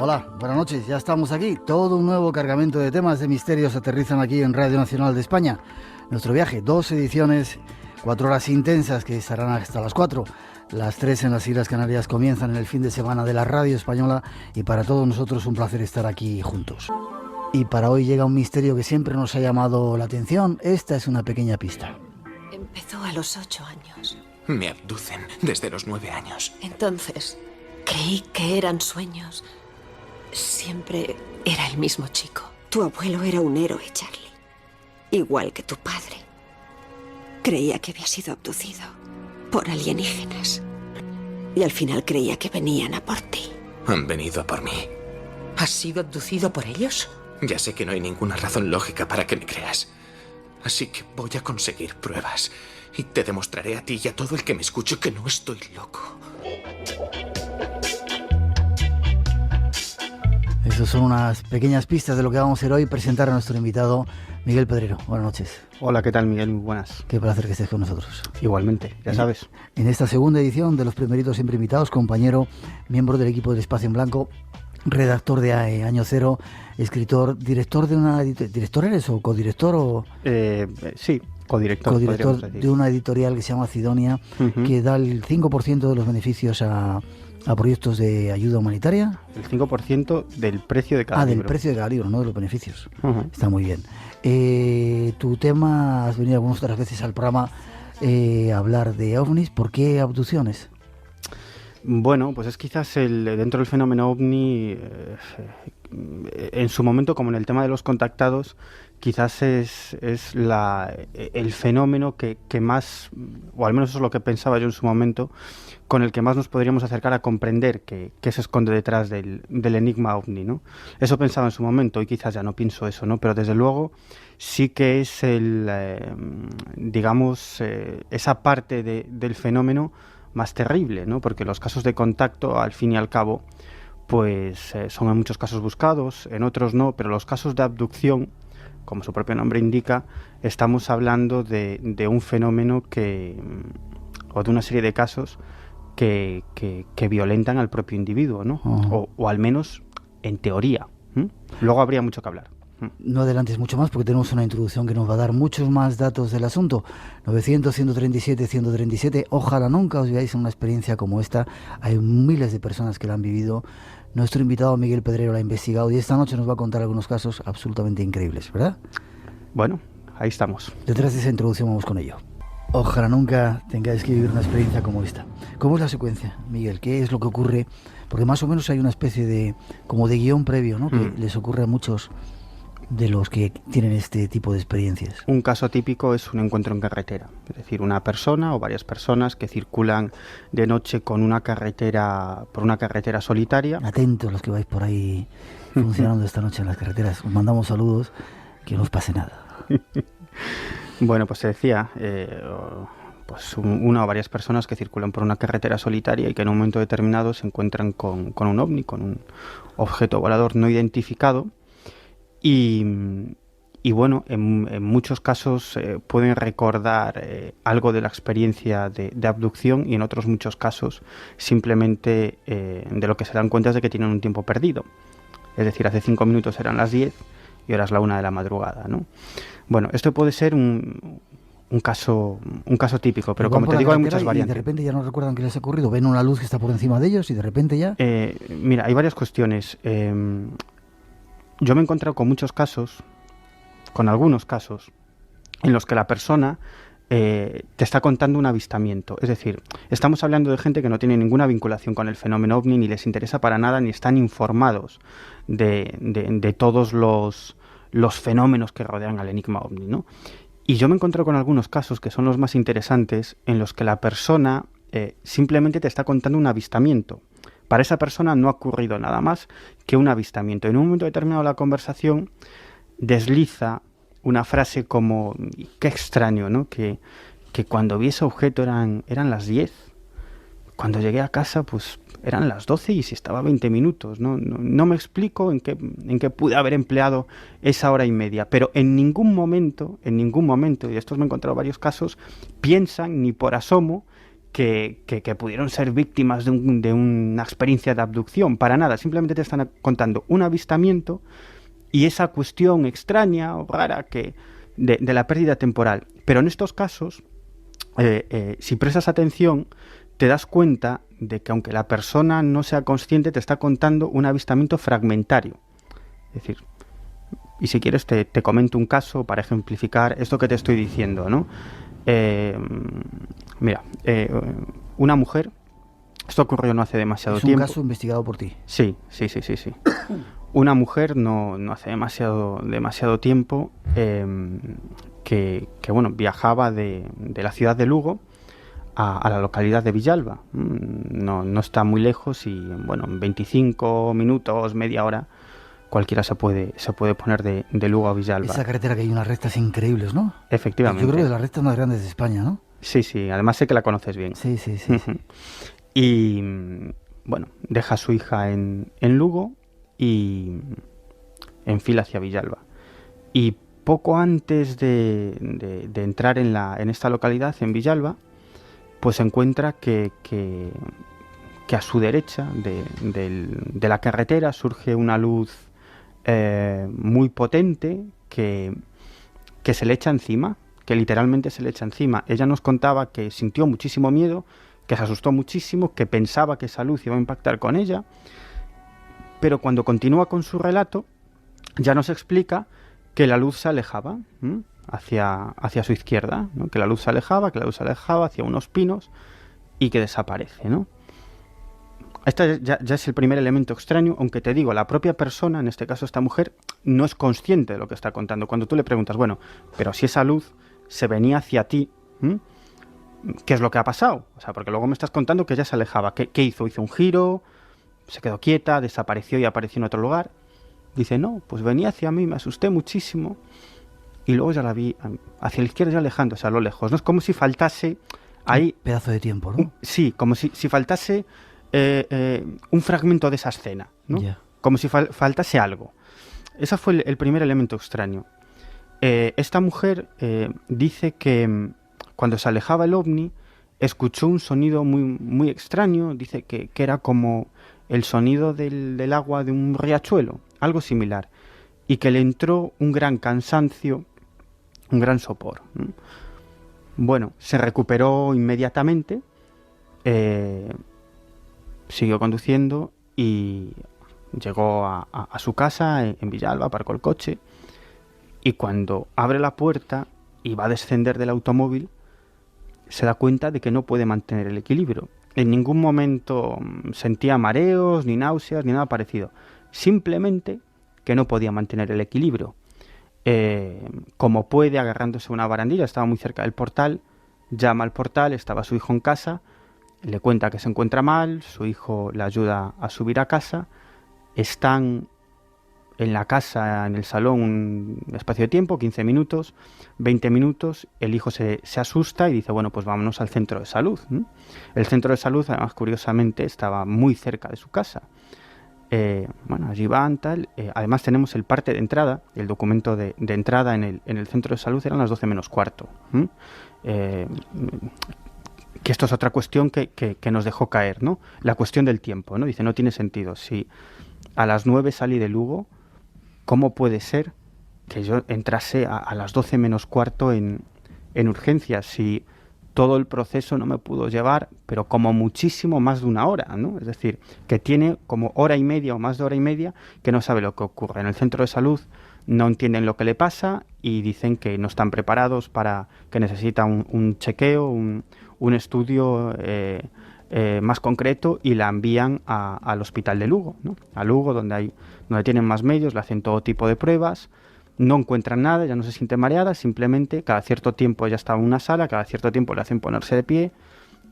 Hola, buenas noches, ya estamos aquí. Todo un nuevo cargamento de temas de misterios aterrizan aquí en Radio Nacional de España. Nuestro viaje, 2 ediciones, 4 horas intensas que estarán hasta las 4. Las 3 en las Islas Canarias comienzan en el fin de semana de la radio española y para todos nosotros un placer estar aquí juntos. Y para hoy llega un misterio que siempre nos ha llamado la atención. Esta es una pequeña pista. Empezó a los 8 años. Me abducen desde los 9 años. Entonces, creí que eran sueños. Siempre era el mismo chico. Tu abuelo era un héroe, Charlie. Igual que tu padre. Creía que había sido abducido por alienígenas. Y al final creía que venían a por ti. Han venido a por mí. ¿Has sido abducido por ellos? Ya sé que no hay ninguna razón lógica para que me creas. Así que voy a conseguir pruebas. Y te demostraré a ti y a todo el que me escuche que no estoy loco. Esas son unas pequeñas pistas de lo que vamos a hacer hoy. Presentar a nuestro invitado, Miguel Pedrero. Buenas noches. Hola, ¿qué tal, Miguel? Muy buenas. Qué placer que estés con nosotros. Igualmente, ya sabes. En esta segunda edición de Los Primeritos Siempre Invitados, compañero, miembro del equipo del Espacio en Blanco, redactor de Año Cero, escritor, director de una... ¿Director eres o codirector o...? Sí, codirector de una editorial que se llama Cidonia, que da el 5% de los beneficios a proyectos de ayuda humanitaria. El 5% del precio de cada libro. Del precio de cada libro, no de los beneficios. Está muy bien. Tu tema, has venido algunas otras veces al programa a hablar de ovnis. ¿Por qué abducciones? Bueno, pues es quizás dentro del fenómeno ovni, en su momento, como en el tema de los contactados, quizás es el fenómeno que más, o al menos eso es lo que pensaba yo en su momento, con el que más nos podríamos acercar a comprender qué se esconde detrás del enigma ovni, ¿no? Eso pensaba en su momento, y quizás ya no pienso eso, ¿no? Pero desde luego sí que es esa parte del fenómeno más terrible, ¿no? Porque los casos de contacto, al fin y al cabo, pues son en muchos casos buscados, en otros no, pero los casos de abducción, como su propio nombre indica, estamos hablando de un fenómeno o de una serie de casos que violentan al propio individuo, ¿no? O al menos en teoría. Luego habría mucho que hablar. No adelantes mucho más porque tenemos una introducción que nos va a dar muchos más datos del asunto. 900-137-137. Ojalá nunca os veáis en una experiencia como esta. Hay miles de personas que la han vivido. Nuestro invitado Miguel Pedrero la ha investigado y esta noche nos va a contar algunos casos absolutamente increíbles, ¿verdad? Bueno, ahí estamos. Detrás de esa introducción vamos con ello. Ojalá nunca tengáis que vivir una experiencia como esta. ¿Cómo es la secuencia, Miguel? ¿Qué es lo que ocurre? Porque más o menos hay una especie de guión previo, ¿no? Que les ocurre a muchos de los que tienen este tipo de experiencias. Un caso típico es un encuentro en carretera, es decir, una persona o varias personas que circulan de noche por una carretera solitaria. Atentos los que vais por ahí funcionando esta noche en las carreteras. Os mandamos saludos, que no os pase nada. Bueno, pues se decía, una o varias personas que circulan por una carretera solitaria y que en un momento determinado se encuentran con un ovni, con un objeto volador no identificado. Y bueno, en muchos casos pueden recordar algo de la experiencia de abducción y en otros muchos casos simplemente de lo que se dan cuenta es de que tienen un tiempo perdido. Es decir, hace 5 minutos eran las 10 y ahora es la 1 de la madrugada, ¿no? Bueno, esto puede ser un caso típico, pero como te digo hay muchas variantes. Y de repente ya no recuerdan qué les ha ocurrido, ven una luz que está por encima de ellos y de repente ya... Mira, hay varias cuestiones. Yo me he encontrado con algunos casos, en los que la persona te está contando un avistamiento. Es decir, estamos hablando de gente que no tiene ninguna vinculación con el fenómeno ovni, ni les interesa para nada, ni están informados de todos los fenómenos que rodean al enigma ovni, ¿no? Y yo me he encontrado con algunos casos que son los más interesantes, en los que la persona simplemente te está contando un avistamiento. Para esa persona no ha ocurrido nada más que un avistamiento. En un momento determinado de la conversación desliza una frase como, qué extraño, ¿no? Que cuando vi ese objeto eran las 10. Cuando llegué a casa, pues eran las 12 y si estaba a 20 minutos. No me explico en qué pude haber empleado esa hora y media. Pero en ningún momento, y de estos me he encontrado varios casos, piensan ni por asomo que pudieron ser víctimas de una experiencia de abducción, para nada, simplemente te están contando un avistamiento y esa cuestión extraña o rara de la pérdida temporal. Pero en estos casos, si prestas atención, te das cuenta de que aunque la persona no sea consciente, te está contando un avistamiento fragmentario. Es decir, y si quieres te comento un caso para ejemplificar esto que te estoy diciendo, ¿no? Mira, una mujer, esto ocurrió no hace demasiado tiempo. Es un caso investigado por ti. Sí. Una mujer no hace demasiado tiempo que bueno, viajaba de la ciudad de Lugo a la localidad de Villalba. No está muy lejos y bueno, en 25 minutos, media hora, cualquiera se puede poner de Lugo a Villalba. Esa carretera que hay unas rectas increíbles, ¿no? Efectivamente. Yo creo que de las rectas más grandes de España, ¿no? Sí, además sé que la conoces bien. Sí. Y bueno, deja a su hija en Lugo y enfila hacia Villalba. Y poco antes de entrar en esta localidad, en Villalba, pues se encuentra que a su derecha de la carretera surge una luz muy potente que se le echa encima, que literalmente se le echa encima. Ella nos contaba que sintió muchísimo miedo, que se asustó muchísimo, que pensaba que esa luz iba a impactar con ella, pero cuando continúa con su relato ya nos explica que la luz se alejaba hacia su izquierda, ¿no? Que la luz se alejaba hacia unos pinos y que desaparece, ¿no? Este ya es el primer elemento extraño, aunque te digo, la propia persona, en este caso esta mujer, no es consciente de lo que está contando. Cuando tú le preguntas, bueno, pero si esa luz se venía hacia ti, ¿qué es lo que ha pasado? O sea, porque luego me estás contando que ella se alejaba. ¿Qué hizo? ¿Hizo un giro? ¿Se quedó quieta? ¿Desapareció y apareció en otro lugar? Dice, no, pues venía hacia mí, me asusté muchísimo y luego ya la vi hacia la izquierda, ya alejándose a lo lejos, ¿no? Es como si faltase ahí... Un pedazo de tiempo, ¿no? Sí, como si faltase un fragmento de esa escena, ¿no? Yeah. Como si faltase algo. Ese fue el primer elemento extraño. Esta mujer dice que cuando se alejaba el ovni escuchó un sonido muy, muy extraño. Dice que era como el sonido del agua de un riachuelo, algo similar, y que le entró un gran cansancio, un gran sopor. Bueno, se recuperó inmediatamente, siguió conduciendo y llegó a su casa en Villalba, aparcó el coche y cuando abre la puerta y va a descender del automóvil se da cuenta de que no puede mantener el equilibrio. En ningún momento sentía mareos, ni náuseas, ni nada parecido. Simplemente que no podía mantener el equilibrio. Como puede, agarrándose a una barandilla, estaba muy cerca del portal, llama al portal, estaba su hijo en casa, le cuenta que se encuentra mal, su hijo le ayuda a subir a casa, están en la casa, en el salón, un espacio de tiempo, 15 minutos, 20 minutos, el hijo se asusta y dice, bueno, pues vámonos al centro de salud, ¿no? El centro de salud, además, curiosamente, estaba muy cerca de su casa. Bueno, allí van, tal. Además tenemos el parte de entrada, el documento de entrada en el centro de salud eran las 12 menos cuarto. Que esto es otra cuestión que nos dejó caer, ¿no? La cuestión del tiempo, ¿no? Dice, no tiene sentido. Si a las 9 salí de Lugo, ¿cómo puede ser que yo entrase a las 12 menos cuarto en urgencias? Si todo el proceso no me pudo llevar, pero como muchísimo más de una hora, ¿no? Es decir, que tiene como hora y media o más de hora y media que no sabe lo que ocurre. En el centro de salud no entienden lo que le pasa y dicen que no están preparados para, que necesita un chequeo, un estudio más concreto y la envían al hospital de Lugo, ¿no? A Lugo, donde tienen más medios, le hacen todo tipo de pruebas. No encuentran nada, ya no se siente mareada, simplemente cada cierto tiempo ella está en una sala, cada cierto tiempo le hacen ponerse de pie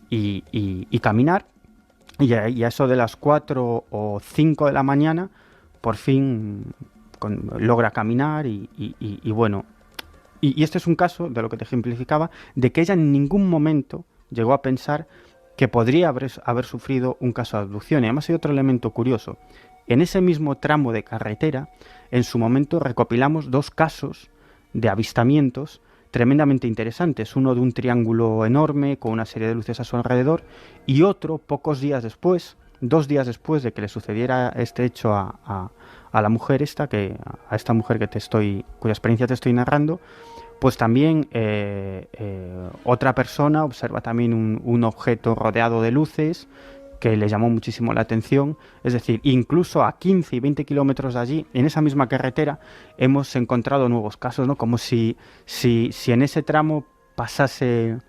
y caminar. Y a eso de las 4 o 5 de la mañana, por fin logra caminar y bueno. Y este es un caso, de lo que te ejemplificaba, de que ella en ningún momento llegó a pensar que podría haber sufrido un caso de abducción. Y además hay otro elemento curioso. En ese mismo tramo de carretera, en su momento recopilamos 2 casos de avistamientos tremendamente interesantes. Uno de un triángulo enorme con una serie de luces a su alrededor, y otro 2 días después de que le sucediera este hecho a la mujer a esta mujer cuya experiencia te estoy narrando, pues también otra persona observa también un objeto rodeado de luces que le llamó muchísimo la atención. Es decir, incluso a 15 y 20 kilómetros de allí, en esa misma carretera, hemos encontrado nuevos casos, ¿no? Como si en ese tramo pasase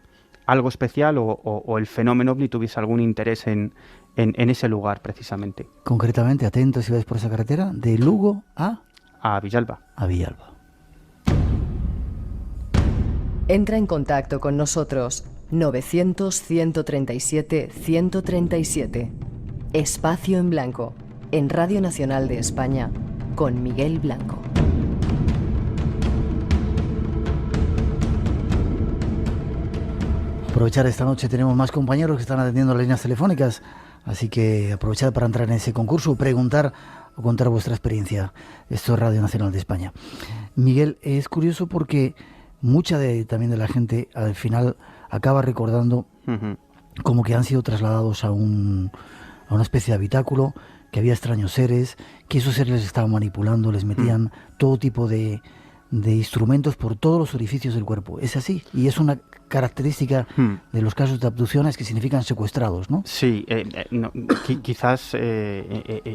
algo especial o el fenómeno ovni tuviese algún interés en ese lugar, precisamente. Concretamente, atentos si vais por esa carretera, de Lugo a Villalba. A Villalba. Entra en contacto con nosotros 900-137-137. Espacio en Blanco, en Radio Nacional de España, con Miguel Blanco. Aprovechar esta noche, tenemos más compañeros que están atendiendo las líneas telefónicas, así que aprovechad para entrar en ese concurso, preguntar o contar vuestra experiencia. Esto es Radio Nacional de España. Miguel, es curioso porque también de la gente al final acaba recordando como que han sido trasladados a una especie de habitáculo, que había extraños seres, que esos seres les estaban manipulando, les metían todo tipo de instrumentos por todos los orificios del cuerpo. Es así, y es una característica de los casos de abducciones que significan secuestrados, ¿no? Sí, quizás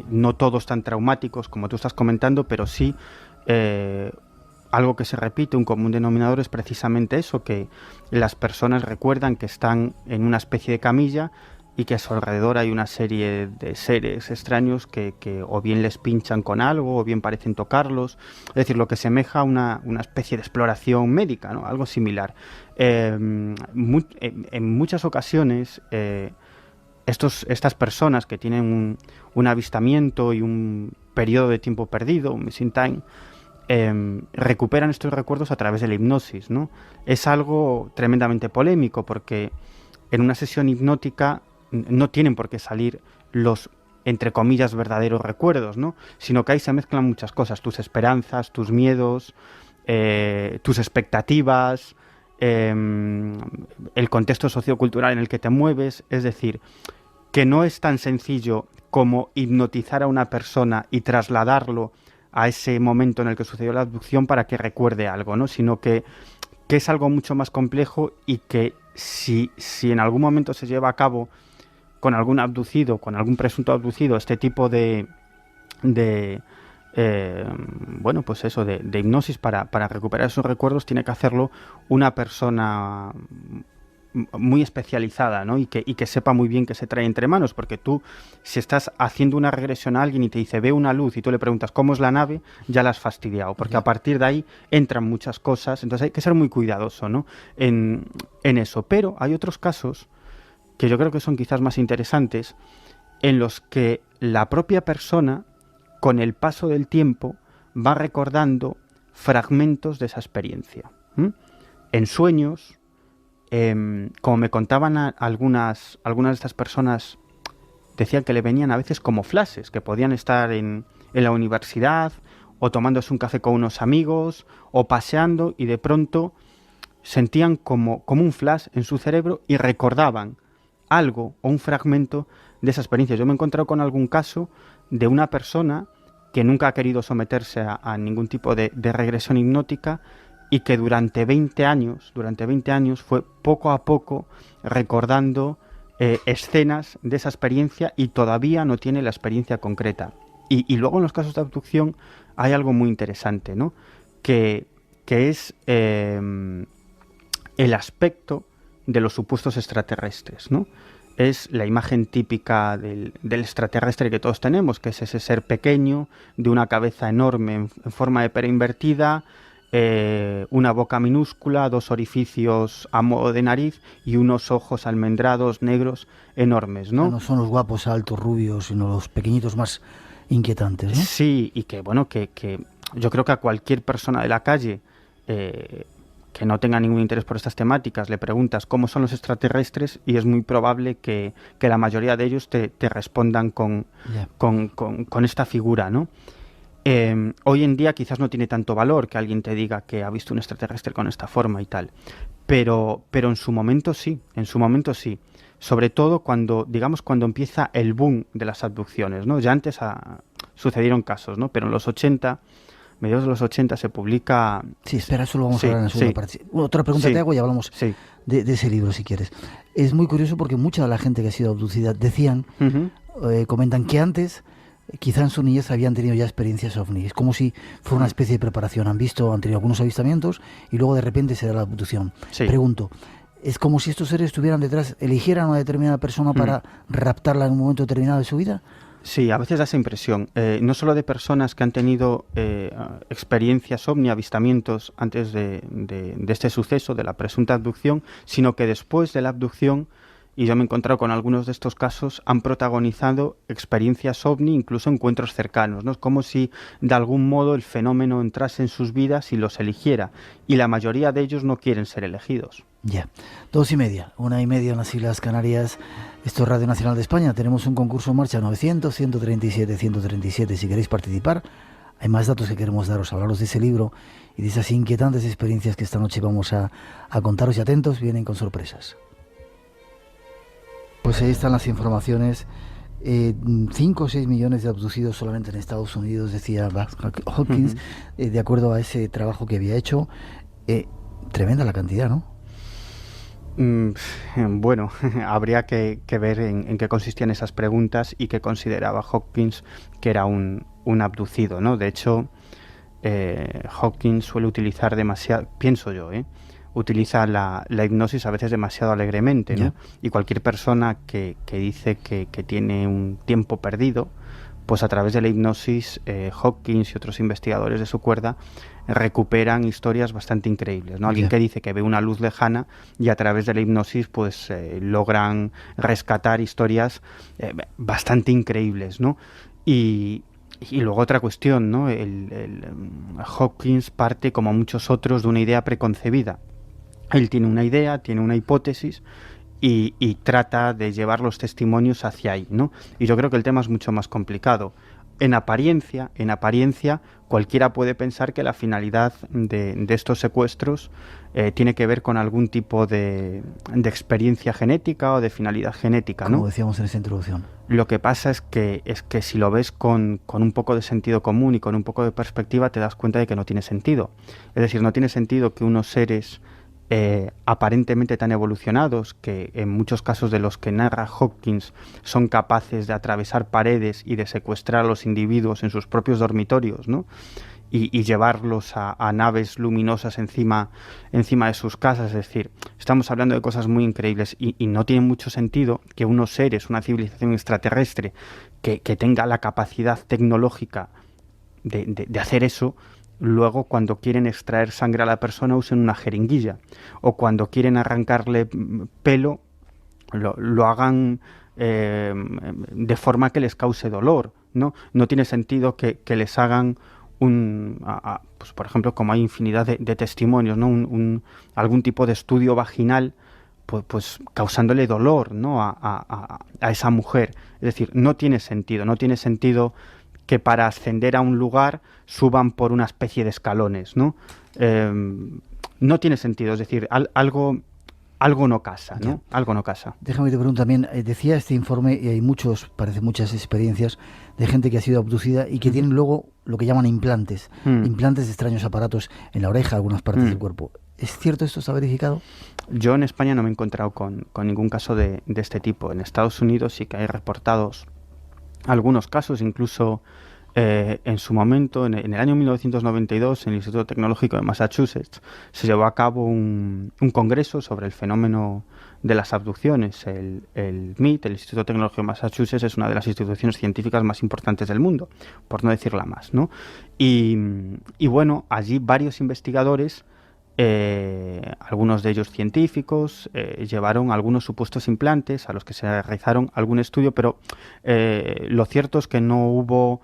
no todos tan traumáticos como tú estás comentando, pero sí algo que se repite, un común denominador, es precisamente eso, que las personas recuerdan que están en una especie de camilla y que a su alrededor hay una serie de seres extraños que o bien les pinchan con algo o bien parecen tocarlos. Es decir, lo que semeja a una especie de exploración médica, ¿no? Algo similar. En muchas ocasiones estas personas que tienen un avistamiento y un periodo de tiempo perdido, un missing time, recuperan estos recuerdos a través de la hipnosis, ¿no? Es algo tremendamente polémico porque en una sesión hipnótica no tienen por qué salir los, entre comillas, verdaderos recuerdos, ¿no? Sino que ahí se mezclan muchas cosas, tus esperanzas, tus miedos, tus expectativas, el contexto sociocultural en el que te mueves. Es decir, que no es tan sencillo como hipnotizar a una persona y trasladarlo a ese momento en el que sucedió la abducción para que recuerde algo, ¿no? Sino que es algo mucho más complejo, y que si en algún momento se lleva a cabo con algún abducido, con algún presunto abducido, este tipo de hipnosis para recuperar esos recuerdos, tiene que hacerlo una persona muy especializada, ¿no? Y que sepa muy bien qué se trae entre manos, porque tú, si estás haciendo una regresión a alguien y te dice ve una luz y tú le preguntas cómo es la nave, ya la has fastidiado, porque a partir de ahí entran muchas cosas. Entonces hay que ser muy cuidadoso, ¿no? en eso. Pero hay otros casos que yo creo que son quizás más interesantes, en los que la propia persona, con el paso del tiempo, va recordando fragmentos de esa experiencia. En sueños, como me contaban algunas de estas personas, decían que le venían a veces como flashes, que podían estar en la universidad, o tomándose un café con unos amigos, o paseando, y de pronto sentían como un flash en su cerebro y recordaban algo o un fragmento de esa experiencia. Yo me he encontrado con algún caso de una persona que nunca ha querido someterse a ningún tipo de regresión hipnótica, y que durante 20 años fue poco a poco recordando escenas de esa experiencia, y todavía no tiene la experiencia concreta. Y luego en los casos de abducción hay algo muy interesante, ¿no? Que es el aspecto de los supuestos extraterrestres, ¿no? Es la imagen típica del extraterrestre que todos tenemos, que es ese ser pequeño, de una cabeza enorme en forma de pera invertida, una boca minúscula, 2 orificios a modo de nariz y unos ojos almendrados, negros, enormes, ¿no? No son los guapos, altos, rubios, sino los pequeñitos más inquietantes, ¿no? Sí, y que yo creo que a cualquier persona de la calle que no tenga ningún interés por estas temáticas le preguntas cómo son los extraterrestres, y es muy probable que la mayoría de ellos te respondan con esta figura, ¿no? Hoy en día quizás no tiene tanto valor que alguien te diga que ha visto un extraterrestre con esta forma y tal, pero en su momento sí, sobre todo cuando empieza el boom de las abducciones, ¿no? Ya antes sucedieron casos, ¿no? Pero en los 80, mediados de los 80 se publica... Sí, espera, eso lo vamos a hablar en la segunda parte. Otra pregunta te hago y hablamos de ese libro, si quieres. Es muy curioso porque mucha de la gente que ha sido abducida decían, comentan que antes, quizá en su niñez habían tenido ya experiencias ovnis. Es como si fuera una especie de preparación. Han tenido algunos avistamientos y luego de repente se da la abducción. Sí. Pregunto, ¿es como si estos seres estuvieran detrás, eligieran a una determinada persona para raptarla en un momento determinado de su vida? Sí, a veces da esa impresión, no solo de personas que han tenido experiencias ovni, avistamientos antes de este suceso, de la presunta abducción, sino que después de la abducción, y yo me he encontrado con algunos de estos casos, han protagonizado experiencias ovni, incluso encuentros cercanos, ¿no? Es como si de algún modo el fenómeno entrase en sus vidas y los eligiera, y la mayoría de ellos no quieren ser elegidos. Ya, 2:30, 1:30 en las Islas Canarias. Esto es Radio Nacional de España. Tenemos un concurso en marcha, 900-137-137. Si queréis participar, hay más datos que queremos daros, hablaros de ese libro y de esas inquietantes experiencias que esta noche vamos a contaros. Y atentos, vienen con sorpresas. Pues ahí están las informaciones. 5 o 6 millones de abducidos solamente en Estados Unidos, decía Hawkins, de acuerdo a ese trabajo que había hecho. Tremenda la cantidad, ¿no? Bueno, habría que ver en qué consistían esas preguntas y qué consideraba Hawkins que era un abducido, ¿no? De hecho, Hawkins suele utilizar demasiado, pienso yo, utiliza la hipnosis a veces demasiado alegremente, ¿no? Yeah. Y cualquier persona que dice que tiene un tiempo perdido, pues a través de la hipnosis, Hawkins y otros investigadores de su cuerda recuperan historias bastante increíbles, ¿no? Alguien que dice que ve una luz lejana y a través de la hipnosis pues logran rescatar historias bastante increíbles, ¿no? Y luego otra cuestión, ¿no? Hawkins parte, como muchos otros, de una idea preconcebida. Él tiene una idea, tiene una hipótesis y trata de llevar los testimonios hacia ahí, ¿no? Y yo creo que el tema es mucho más complicado. En apariencia, cualquiera puede pensar que la finalidad de estos secuestros tiene que ver con algún tipo de experiencia genética o de finalidad genética, ¿no? Como decíamos en esa introducción. Lo que pasa es que si lo ves con un poco de sentido común y con un poco de perspectiva, te das cuenta de que no tiene sentido. Es decir, no tiene sentido que unos seres aparentemente tan evolucionados, que en muchos casos de los que narra Hawkins son capaces de atravesar paredes y de secuestrar a los individuos en sus propios dormitorios, ¿no? Y llevarlos a naves luminosas encima de sus casas. Es decir, estamos hablando de cosas muy increíbles y no tiene mucho sentido que unos seres, una civilización extraterrestre que tenga la capacidad tecnológica de hacer eso, luego cuando quieren extraer sangre a la persona usen una jeringuilla, o cuando quieren arrancarle pelo lo hagan de forma que les cause dolor, ¿no? No tiene sentido que les hagan pues por ejemplo, como hay infinidad de testimonios, ¿no? Algún tipo de estudio vaginal, pues causándole dolor, ¿no? a esa mujer. Es decir, no tiene sentido que para ascender a un lugar suban por una especie de escalones, ¿no? No tiene sentido, es decir, algo no casa, ¿no? Algo no casa. Déjame te pregunto también, decía este informe, y hay muchas experiencias de gente que ha sido abducida y que tienen luego lo que llaman implantes de extraños aparatos en la oreja, algunas partes del cuerpo. ¿Es cierto esto? ¿Está verificado? Yo en España no me he encontrado con ningún caso de este tipo. En Estados Unidos sí que hay reportados algunos casos, incluso en su momento, en el año 1992, en el Instituto Tecnológico de Massachusetts, se llevó a cabo un congreso sobre el fenómeno de las abducciones. El MIT, el Instituto Tecnológico de Massachusetts, es una de las instituciones científicas más importantes del mundo, por no decir la más, ¿no? Y bueno, allí varios investigadores, algunos de ellos científicos, llevaron algunos supuestos implantes a los que se realizaron algún estudio, pero lo cierto es que no hubo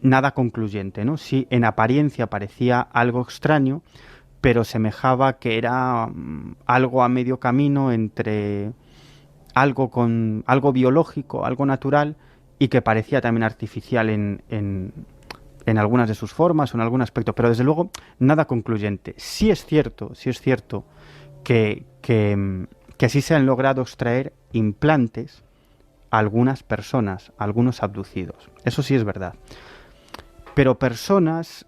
nada concluyente, ¿no? Sí, en apariencia parecía algo extraño, pero semejaba que era algo a medio camino entre algo biológico, algo natural, y que parecía también artificial en en algunas de sus formas o en algún aspecto, pero desde luego nada concluyente. Sí es cierto que sí se han logrado extraer implantes a algunas personas, a algunos abducidos. Eso sí es verdad. Pero personas,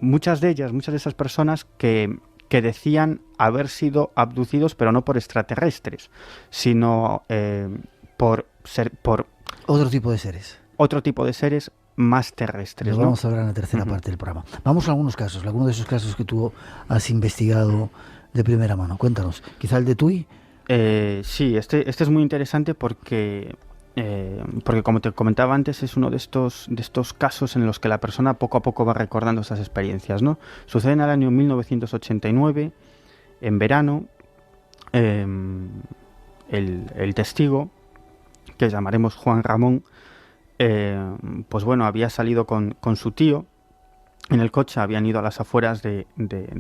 muchas de esas personas que decían haber sido abducidos, pero no por extraterrestres, sino por Otro tipo de seres. otro tipo de seres más terrestres. Lo ¿no? vamos a hablar en la tercera parte del programa. Vamos a algunos casos, algunos de esos casos que tú has investigado de primera mano. Cuéntanos. Quizá el de Tui. Sí, este es muy interesante porque como te comentaba antes, es uno de estos casos en los que la persona poco a poco va recordando esas experiencias, ¿no? Sucede en el año 1989, en verano. El testigo, que llamaremos Juan Ramón, pues bueno, había salido con su tío en el coche, habían ido a las afueras de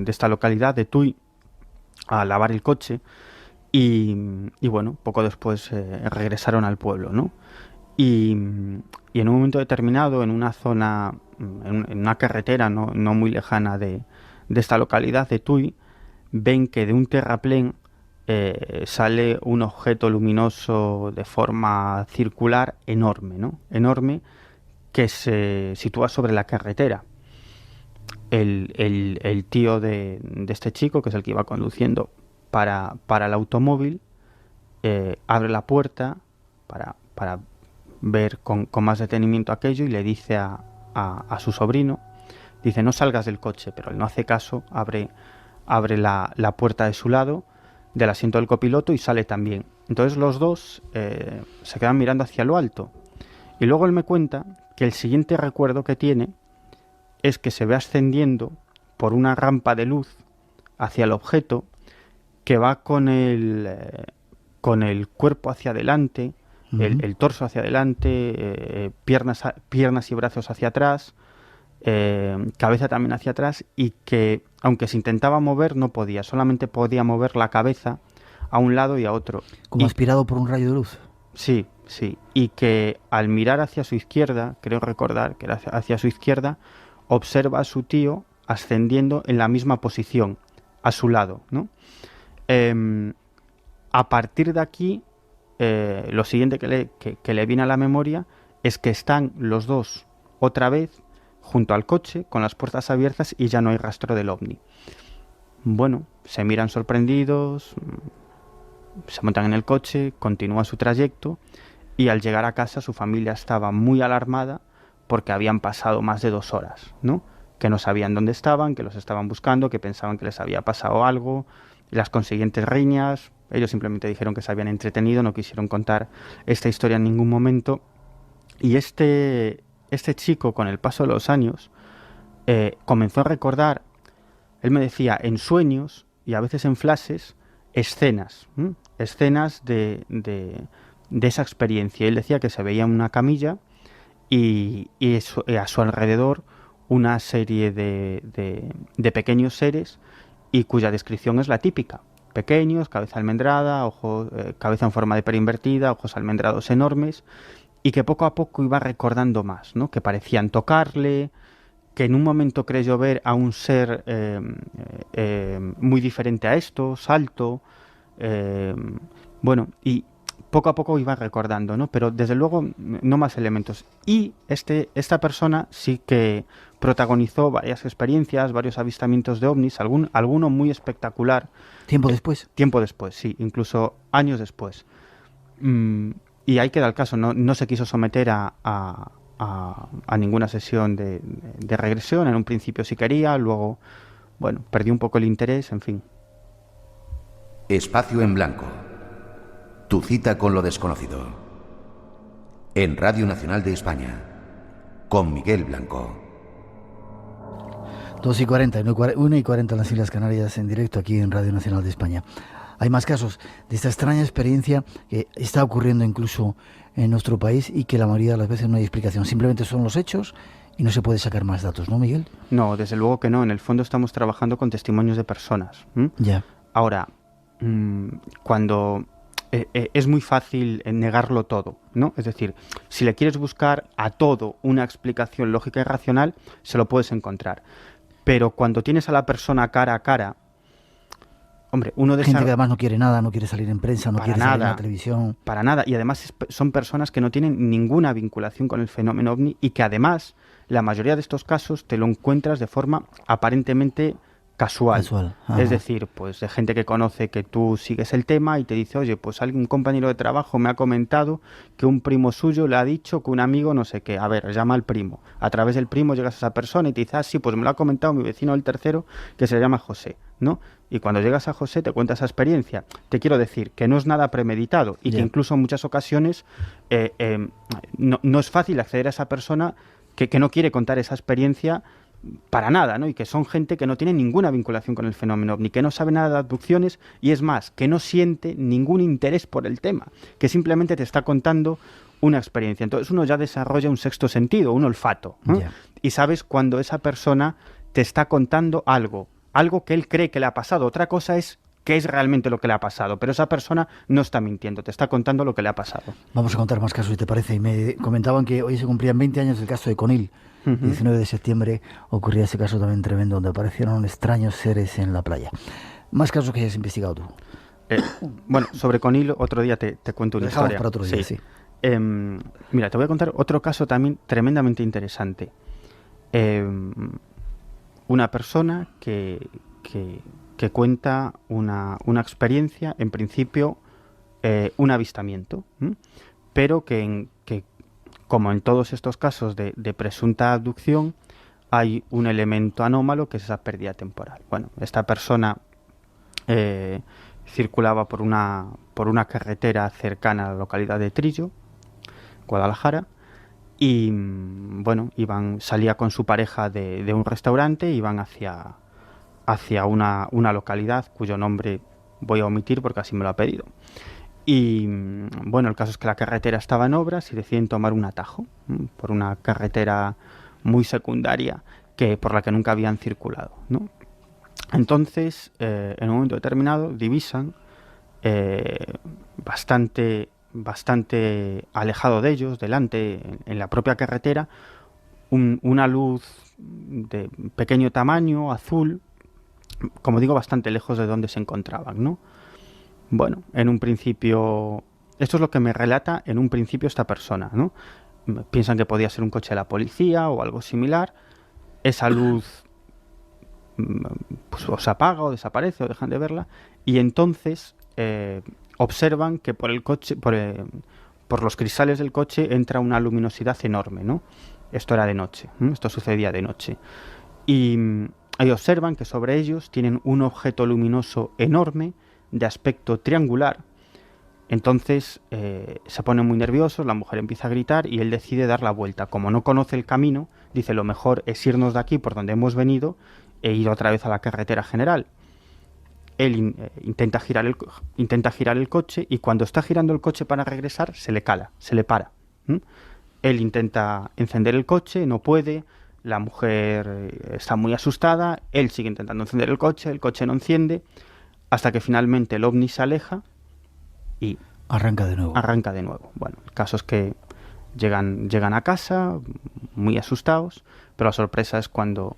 esta localidad, de Tui, a lavar el coche. Y bueno, poco después regresaron al pueblo, ¿no? Y en un momento determinado, en una zona, en una carretera no muy lejana de esta localidad de Tui, ven que de un terraplén sale un objeto luminoso de forma circular enorme, ¿no? Enorme, que se sitúa sobre la carretera. El tío de este chico, que es el que iba conduciendo para el automóvil, abre la puerta para ver con más detenimiento aquello y le dice a su sobrino, dice: no salgas del coche, pero él no hace caso, abre la puerta de su lado, del asiento del copiloto, y sale también. Entonces los dos se quedan mirando hacia lo alto, y luego él me cuenta que el siguiente recuerdo que tiene es que se ve ascendiendo por una rampa de luz hacia el objeto, que va con el cuerpo hacia adelante, el torso hacia adelante, piernas y brazos hacia atrás, cabeza también hacia atrás, y que aunque se intentaba mover no podía, solamente podía mover la cabeza a un lado y a otro. Como aspirado por un rayo de luz. Sí, y que al mirar hacia su izquierda, creo recordar que era hacia su izquierda, observa a su tío ascendiendo en la misma posición, a su lado, ¿no? A partir de aquí, lo siguiente que le viene a la memoria es que están los dos otra vez junto al coche, con las puertas abiertas, y ya no hay rastro del ovni. Bueno, se miran sorprendidos, se montan en el coche, continúa su trayecto, y al llegar a casa su familia estaba muy alarmada porque habían pasado más de 2 horas, ¿no? Que no sabían dónde estaban, que los estaban buscando, que pensaban que les había pasado algo, y las consiguientes riñas. Ellos simplemente dijeron que se habían entretenido, no quisieron contar esta historia en ningún momento. Y este chico, con el paso de los años, comenzó a recordar, él me decía, en sueños y a veces en flashes, escenas de esa experiencia. Él decía que se veía en una camilla y a su alrededor una serie de pequeños seres, y cuya descripción es la típica: pequeños, cabeza almendrada, ojos, cabeza en forma de pera invertida, ojos almendrados enormes, y que poco a poco iba recordando más, ¿no? Que parecían tocarle, que en un momento creyó ver a un ser muy diferente a estos, alto, bueno, y poco a poco iba recordando, ¿no? Pero desde luego no más elementos. Y esta persona sí que protagonizó varias experiencias, varios avistamientos de ovnis, alguno muy espectacular. ¿Tiempo después? Tiempo después, sí, incluso años después. Y ahí queda el caso, no se quiso someter a ninguna sesión de regresión. En un principio sí quería, luego, bueno, perdió un poco el interés, en fin. Espacio en Blanco. Tu cita con lo desconocido. En Radio Nacional de España. Con Miguel Blanco. 2:40, 1:40 en las Islas Canarias, en directo aquí en Radio Nacional de España. Hay más casos de esta extraña experiencia que está ocurriendo incluso en nuestro país y que la mayoría de las veces no hay explicación. Simplemente son los hechos y no se puede sacar más datos, ¿no, Miguel? No, desde luego que no. En el fondo estamos trabajando con testimonios de personas. Ya. Ahora, cuando es muy fácil negarlo todo, ¿no? Es decir, si le quieres buscar a todo una explicación lógica y racional, se lo puedes encontrar. Pero cuando tienes a la persona cara a cara, hombre, uno de Gente que además no quiere nada, no quiere salir en prensa, no Para quiere salir en nada. la televisión. Para nada, y además son personas que no tienen ninguna vinculación con el fenómeno ovni y que además la mayoría de estos casos te lo encuentras de forma aparentemente casual. Ajá. Es decir, pues de gente que conoce que tú sigues el tema y te dice, oye, pues algún compañero de trabajo me ha comentado que un primo suyo le ha dicho que un amigo no sé qué. A ver, llama al primo. A través del primo llegas a esa persona y te dice, ah, sí, pues me lo ha comentado mi vecino del tercero que se llama José, ¿no? Y cuando llegas a José te cuenta esa experiencia. Te quiero decir que no es nada premeditado y que incluso en muchas ocasiones no es fácil acceder a esa persona que no quiere contar esa experiencia para nada, ¿no? Y que son gente que no tiene ninguna vinculación con el fenómeno ovni, que no sabe nada de abducciones y es más, que no siente ningún interés por el tema, que simplemente te está contando una experiencia. Entonces uno ya desarrolla un sexto sentido, un olfato, ¿no? Y sabes cuando esa persona te está contando algo que él cree que le ha pasado. Otra cosa es qué es realmente lo que le ha pasado, pero esa persona no está mintiendo, te está contando lo que le ha pasado. Vamos a contar más casos, si te parece. Y me comentaban que hoy se cumplían 20 años del caso de Conil. El 19 de septiembre ocurría ese caso también tremendo, donde aparecieron extraños seres en la playa. Más casos que hayas investigado tú. Bueno, sobre Conil otro día te cuento una historia. Para otro día, sí. Mira, te voy a contar otro caso también tremendamente interesante. Una persona que cuenta una experiencia, en principio un avistamiento, pero que como en todos estos casos de presunta abducción, hay un elemento anómalo que es esa pérdida temporal. Bueno, esta persona circulaba por una carretera cercana a la localidad de Trillo, Guadalajara, y bueno, salía con su pareja de un restaurante, iban hacia una localidad cuyo nombre voy a omitir porque así me lo ha pedido. Y bueno, el caso es que la carretera estaba en obras y deciden tomar un atajo por una carretera muy secundaria por la que nunca habían circulado, ¿no? Entonces, en un momento determinado, divisan bastante alejado de ellos, delante, en la propia carretera, una luz de pequeño tamaño, azul, como digo, bastante lejos de donde se encontraban, ¿no? Bueno, en un principio, esto es lo que me relata en un principio esta persona, ¿no? Piensan que podía ser un coche de la policía o algo similar. Esa luz pues, o se apaga o desaparece o dejan de verla y entonces observan que por el coche, por los cristales del coche entra una luminosidad enorme, ¿no? Esto era de noche, esto sucedía de noche. Y ahí observan que sobre ellos tienen un objeto luminoso enorme de aspecto triangular. Entonces se ponen muy nerviosos, la mujer empieza a gritar y él decide dar la vuelta. Como no conoce el camino, dice lo mejor es irnos de aquí por donde hemos venido e ir otra vez a la carretera general. Él intenta girar el coche y cuando está girando el coche para regresar se le cala, se le para. Él intenta encender el coche, no puede, la mujer está muy asustada, él sigue intentando encender el coche no enciende, hasta que finalmente el ovni se aleja y arranca de nuevo. Bueno, el caso es que llegan a casa muy asustados, pero la sorpresa es cuando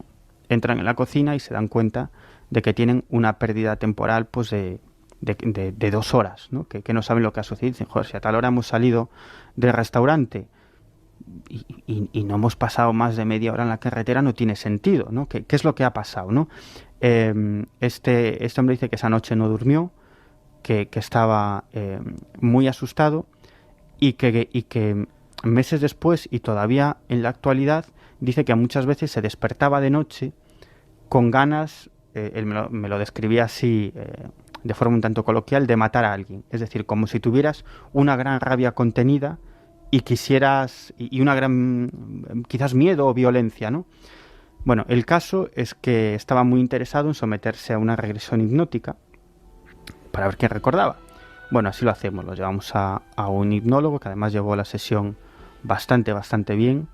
entran en la cocina y se dan cuenta de que tienen una pérdida temporal pues de 2 horas, ¿no? Que no saben lo que ha sucedido. Dicen, joder, si a tal hora hemos salido del restaurante y no hemos pasado más de media hora en la carretera, no tiene sentido, ¿no? ¿Qué es lo que ha pasado, no? Este hombre dice que esa noche no durmió, que estaba muy asustado y que meses después y todavía en la actualidad dice que muchas veces se despertaba de noche con ganas, él me lo describía así de forma un tanto coloquial, de matar a alguien. Es decir, como si tuvieras una gran rabia contenida y quisieras, y una gran, quizás miedo o violencia, ¿no? Bueno, el caso es que estaba muy interesado en someterse a una regresión hipnótica para ver qué recordaba. Bueno, así lo hacemos, lo llevamos a un hipnólogo que además llevó la sesión bastante bien.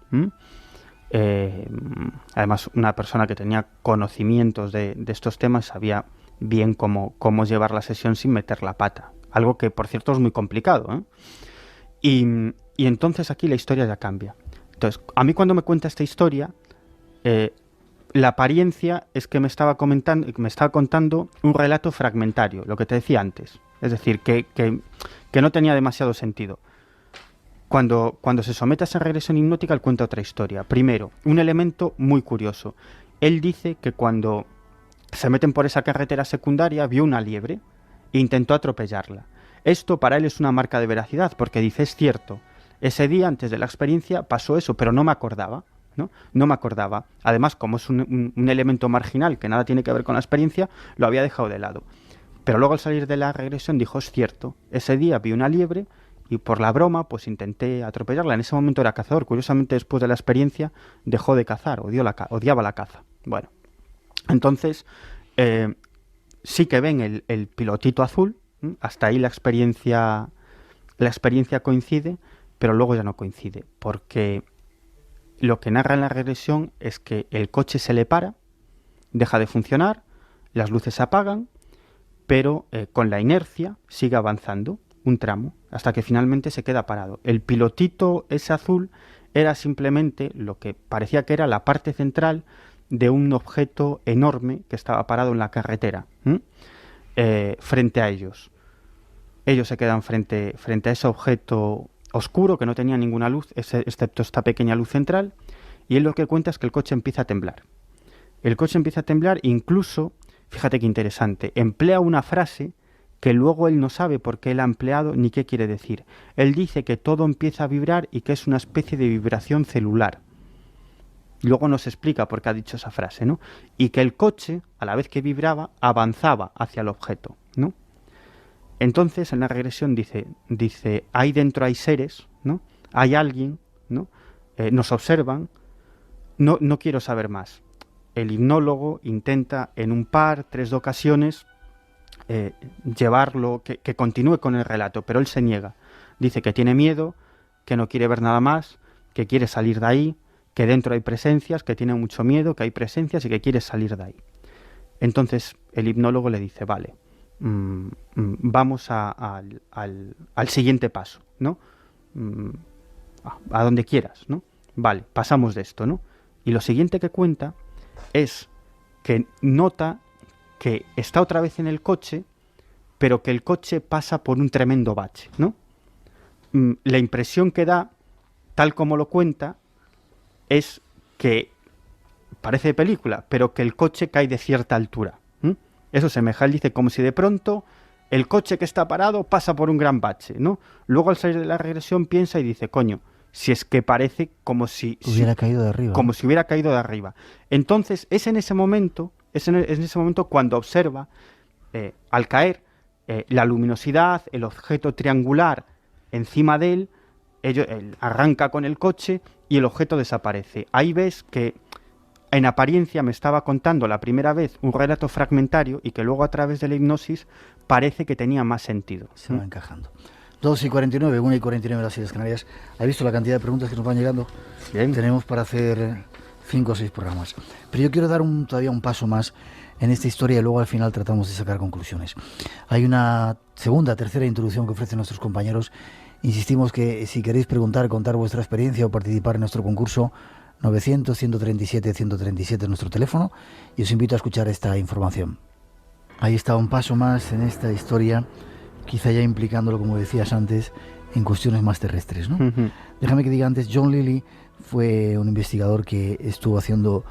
Además, una persona que tenía conocimientos de estos temas, sabía bien cómo llevar la sesión sin meter la pata. Algo que, por cierto, es muy complicado, ¿eh? Y entonces aquí la historia ya cambia. Entonces, a mí cuando me cuenta esta historia, la apariencia es que me estaba contando un relato fragmentario, lo que te decía antes. Es decir, que no tenía demasiado sentido. Cuando se somete a esa regresión hipnótica, él cuenta otra historia. Primero, un elemento muy curioso. Él dice que cuando se meten por esa carretera secundaria, vio una liebre e intentó atropellarla. Esto para él es una marca de veracidad, porque dice, es cierto, ese día antes de la experiencia pasó eso, pero no me acordaba, ¿no? No me acordaba. Además, como es un elemento marginal que nada tiene que ver con la experiencia, lo había dejado de lado. Pero luego al salir de la regresión dijo, es cierto, ese día vi una liebre y por la broma pues intenté atropellarla. En ese momento era cazador. Curiosamente, después de la experiencia dejó de cazar, odiaba la caza. Bueno, entonces sí que ven el pilotito azul. Hasta ahí la experiencia coincide, pero luego ya no coincide, porque lo que narra en la regresión es que el coche se le para, deja de funcionar, las luces se apagan, pero con la inercia sigue avanzando un tramo, hasta que finalmente se queda parado. El pilotito ese azul era simplemente lo que parecía que era la parte central de un objeto enorme que estaba parado en la carretera, frente a ellos. Ellos se quedan frente a ese objeto oscuro que no tenía ninguna luz, excepto esta pequeña luz central, y él lo que cuenta es que el coche empieza a temblar. El coche empieza a temblar, incluso, fíjate qué interesante, emplea una frase que luego él no sabe por qué él ha empleado ni qué quiere decir. Él dice que todo empieza a vibrar y que es una especie de vibración celular. Luego nos explica por qué ha dicho esa frase, ¿no? Y que el coche, a la vez que vibraba, avanzaba hacia el objeto, ¿no? Entonces, en la regresión dice, ahí dentro hay seres, ¿no? Hay alguien, ¿no? Nos observan, no quiero saber más. El hipnólogo intenta en 3 ocasiones llevarlo, que continúe con el relato, pero él se niega. Dice que tiene miedo, que no quiere ver nada más, que quiere salir de ahí, que dentro hay presencias, que tiene mucho miedo, que hay presencias y que quiere salir de ahí. Entonces, el hipnólogo le dice, vale, vamos al siguiente paso, ¿no? A donde quieras, ¿no? Vale, pasamos de esto, ¿no? Y lo siguiente que cuenta es que nota que está otra vez en el coche, pero que el coche pasa por un tremendo bache, ¿no? La impresión que da, tal como lo cuenta, es que parece de película, pero que el coche cae de cierta altura. Eso semeja, él dice, como si de pronto el coche que está parado pasa por un gran bache, ¿no? Luego al salir de la regresión piensa y dice, coño, si es que parece como si hubiera caído de arriba. Como si hubiera caído de arriba. Entonces, es en ese momento cuando observa, al caer, la luminosidad, el objeto triangular encima de él, él arranca con el coche y el objeto desaparece. Ahí ves que en apariencia me estaba contando la primera vez un relato fragmentario y que luego a través de la hipnosis parece que tenía más sentido. Se va encajando. 2:49, 1:49 las Islas Canarias. ¿Has visto la cantidad de preguntas que nos van llegando? Bien. Tenemos para hacer 5 o 6 programas. Pero yo quiero dar todavía un paso más en esta historia y luego al final tratamos de sacar conclusiones. Hay una tercera introducción que ofrecen nuestros compañeros. Insistimos que si queréis preguntar, contar vuestra experiencia o participar en nuestro concurso, 900-137-137 es nuestro teléfono, y os invito a escuchar esta información. Ahí está un paso más en esta historia, quizá ya implicándolo, como decías antes, en cuestiones más terrestres, ¿no? Uh-huh. Déjame que diga antes, John Lilly fue un investigador que estuvo haciendo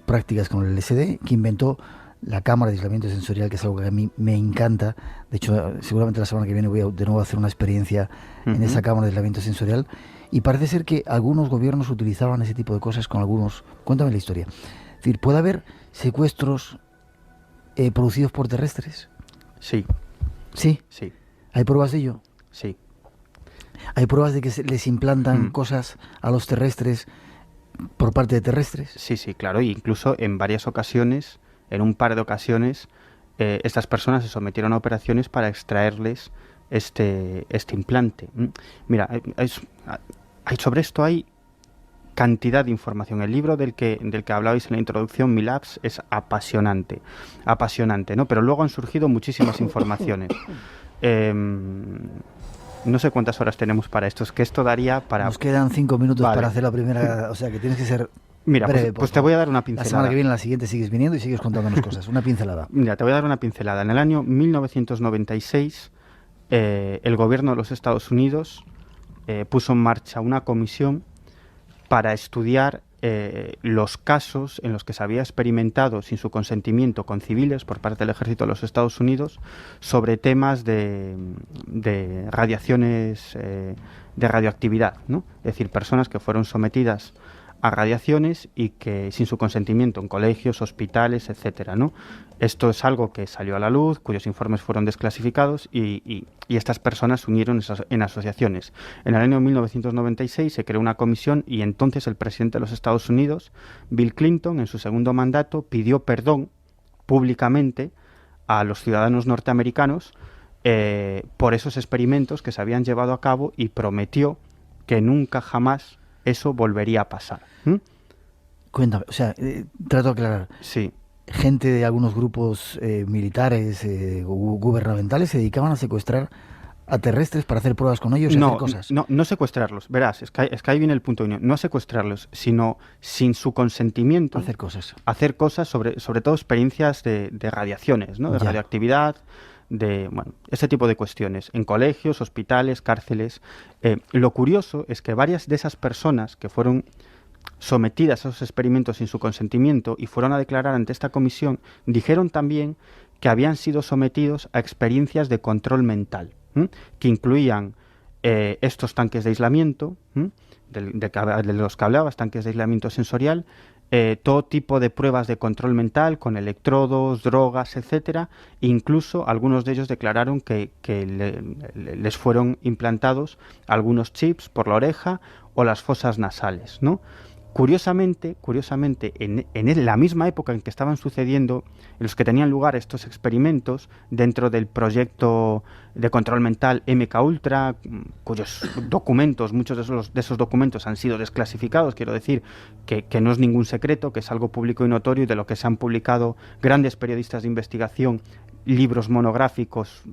prácticas con el LSD, que inventó la cámara de aislamiento sensorial, que es algo que a mí me encanta. De hecho, seguramente la semana que viene voy a de nuevo a hacer una experiencia en esa cámara de aislamiento sensorial. Y parece ser que algunos gobiernos utilizaban ese tipo de cosas con algunos... Cuéntame la historia. Es decir, ¿puede haber secuestros producidos por terrestres? Sí. ¿Sí? Sí. ¿Hay pruebas de ello? Sí. ¿Hay pruebas de que se les implantan cosas a los terrestres por parte de terrestres? Sí, sí, claro. E incluso en varias ocasiones, en un par de ocasiones, estas personas se sometieron a operaciones para extraerles este implante. Mira, sobre esto hay cantidad de información. El libro del que hablabais en la introducción, MILABS, es apasionante, ¿no? Pero luego han surgido muchísimas informaciones. No sé cuántas horas tenemos para esto, es que esto daría para... Nos quedan 5 minutos Vale. para hacer la primera, o sea que tienes que ser Mira, breve. pues te voy a dar una pincelada. La semana que viene, la siguiente, sigues viniendo y sigues contándonos cosas. Una pincelada. Mira, te voy a dar una pincelada. En el año 1996, el gobierno de los Estados Unidos puso en marcha una comisión para estudiar los casos en los que se había experimentado sin su consentimiento con civiles por parte del ejército de los Estados Unidos sobre temas de radiaciones, de radioactividad, ¿no? Es decir, personas que fueron sometidas a radiaciones y que sin su consentimiento en colegios, hospitales, etcétera, ¿no? Esto es algo que salió a la luz, cuyos informes fueron desclasificados y estas personas se unieron en asociaciones. En el año 1996 se creó una comisión y entonces el presidente de los Estados Unidos, Bill Clinton, en su segundo mandato, pidió perdón públicamente a los ciudadanos norteamericanos por esos experimentos que se habían llevado a cabo y prometió que nunca jamás eso volvería a pasar. Cuéntame, o sea, trato de aclarar. Sí. Gente de algunos grupos militares, gubernamentales, se dedicaban a secuestrar a terrestres para hacer pruebas con ellos y hacer cosas. No secuestrarlos. Verás, es que ahí viene el punto de unión. No secuestrarlos, sino sin su consentimiento. Hacer cosas. Hacer cosas sobre todo experiencias de radiaciones, ¿no? De radioactividad, de ese tipo de cuestiones, en colegios, hospitales, cárceles. Lo curioso es que varias de esas personas que fueron sometidas a esos experimentos sin su consentimiento y fueron a declarar ante esta comisión, dijeron también que habían sido sometidos a experiencias de control mental, que incluían estos tanques de aislamiento, de los que hablabas, tanques de aislamiento sensorial, todo tipo de pruebas de control mental con electrodos, drogas, etcétera. Incluso algunos de ellos declararon que les fueron implantados algunos chips por la oreja o las fosas nasales, ¿no? Curiosamente, en la misma época en que estaban sucediendo, en los que tenían lugar estos experimentos dentro del proyecto de control mental MKUltra, cuyos documentos, muchos de esos documentos han sido desclasificados, quiero decir que no es ningún secreto, que es algo público y notorio y de lo que se han publicado grandes periodistas de investigación, libros monográficos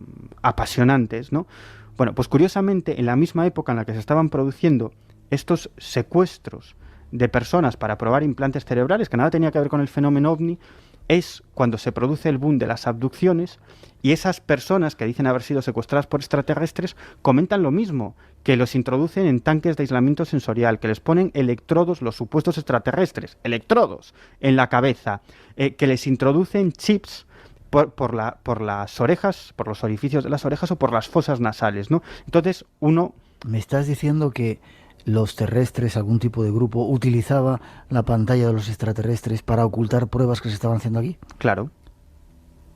apasionantes, ¿no? Bueno, pues curiosamente, en la misma época en la que se estaban produciendo estos secuestros de personas para probar implantes cerebrales, que nada tenía que ver con el fenómeno ovni, es cuando se produce el boom de las abducciones y esas personas que dicen haber sido secuestradas por extraterrestres comentan lo mismo, que los introducen en tanques de aislamiento sensorial, que les ponen electrodos, los supuestos extraterrestres, electrodos en la cabeza, que les introducen chips por las orejas, por los orificios de las orejas o por las fosas nasales, ¿no? Entonces uno... ¿Me estás diciendo que los terrestres, algún tipo de grupo, utilizaba la pantalla de los extraterrestres para ocultar pruebas que se estaban haciendo aquí? Claro.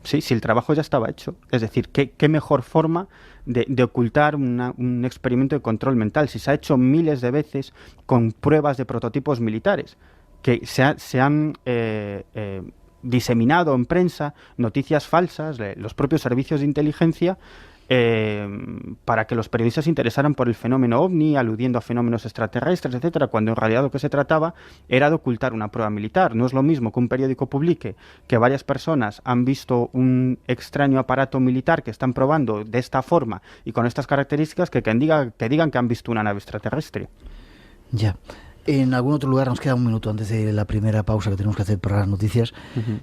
Sí, el trabajo ya estaba hecho. Es decir, ¿qué mejor forma de ocultar un experimento de control mental? Si se ha hecho miles de veces con pruebas de prototipos militares, que se han diseminado en prensa noticias falsas, los propios servicios de inteligencia, para que los periodistas se interesaran por el fenómeno ovni, aludiendo a fenómenos extraterrestres, etcétera, cuando en realidad lo que se trataba era de ocultar una prueba militar. No es lo mismo que un periódico publique que varias personas han visto un extraño aparato militar que están probando de esta forma y con estas características que digan que han visto una nave extraterrestre. Ya. En algún otro lugar, nos queda un minuto antes de la primera pausa que tenemos que hacer para las noticias,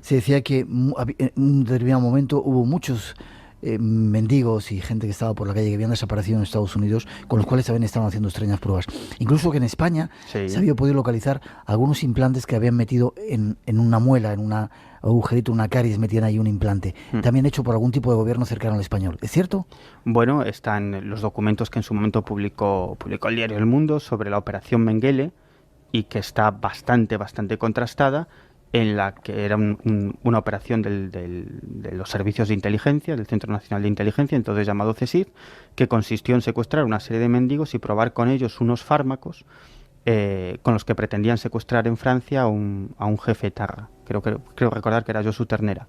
se decía que en un determinado momento hubo muchos mendigos y gente que estaba por la calle que habían desaparecido en Estados Unidos, con los cuales también estaban haciendo extrañas pruebas. Incluso que en España se había podido localizar algunos implantes que habían metido en una muela, en un agujerito, una caries, metían ahí un implante, también hecho por algún tipo de gobierno cercano al español. ¿Es cierto? Bueno, están los documentos que en su momento publicó el diario El Mundo sobre la operación Mengele, y que está bastante contrastada, en la que era una operación de los servicios de inteligencia, del Centro Nacional de Inteligencia, entonces llamado CSIC, que consistió en secuestrar una serie de mendigos y probar con ellos unos fármacos con los que pretendían secuestrar en Francia a un jefe etarra. Creo recordar que era Josu Ternera.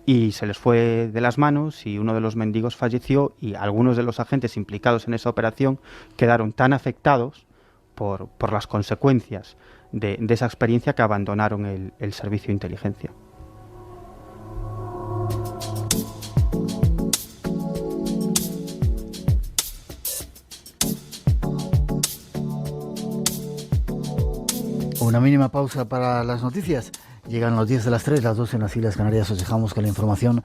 Y se les fue de las manos y uno de los mendigos falleció y algunos de los agentes implicados en esa operación quedaron tan afectados por las consecuencias de esa experiencia que abandonaron el servicio de inteligencia. Una mínima pausa para las noticias. Llegan los 10 de las 3, las 2 en las Islas Canarias. Os dejamos con la información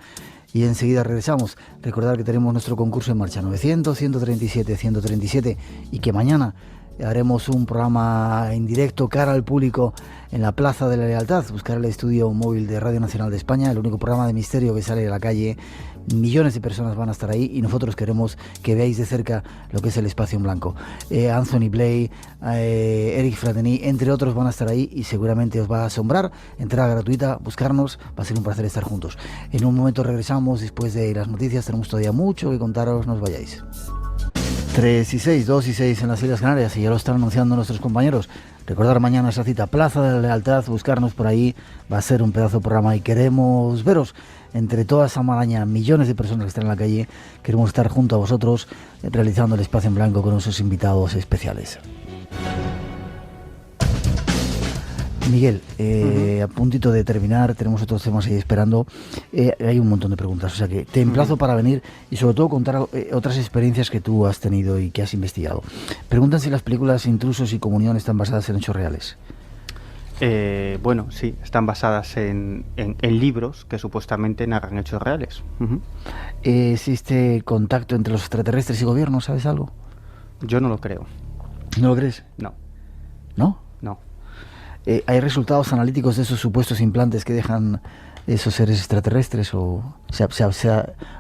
y enseguida regresamos. Recordad que tenemos nuestro concurso en marcha, 900-137-137, y que mañana haremos un programa en directo cara al público en la Plaza de la Lealtad. Buscar el estudio móvil de Radio Nacional de España, el único programa de misterio que sale a la calle. Millones de personas van a estar ahí y nosotros queremos que veáis de cerca lo que es el espacio en blanco. Anthony Blay, Eric Frateni, entre otros, van a estar ahí y seguramente os va a asombrar. Entrada gratuita, buscarnos, va a ser un placer estar juntos. En un momento regresamos después de las noticias, tenemos todavía mucho que contaros, no os vayáis. 3 y 6, 2 y 6 en las Islas Canarias, y ya lo están anunciando nuestros compañeros. Recordar mañana esa cita, Plaza de la Lealtad, buscarnos por ahí, va a ser un pedazo de programa y queremos veros entre toda esa maraña, millones de personas que están en la calle. Queremos estar junto a vosotros realizando el espacio en blanco con nuestros invitados especiales. Miguel, a puntito de terminar, tenemos otros temas ahí esperando. Hay un montón de preguntas, o sea que te emplazo para venir y sobre todo contar otras experiencias que tú has tenido y que has investigado. Preguntan si las películas Intrusos y Comunión están basadas en hechos reales. Bueno, sí, están basadas en libros que supuestamente narran hechos reales. ¿Existe contacto entre los extraterrestres y gobiernos? ¿Sabes algo? Yo no lo creo. ¿No lo crees? No. ¿No? No. ¿Hay resultados analíticos de esos supuestos implantes que dejan esos seres extraterrestres o se ha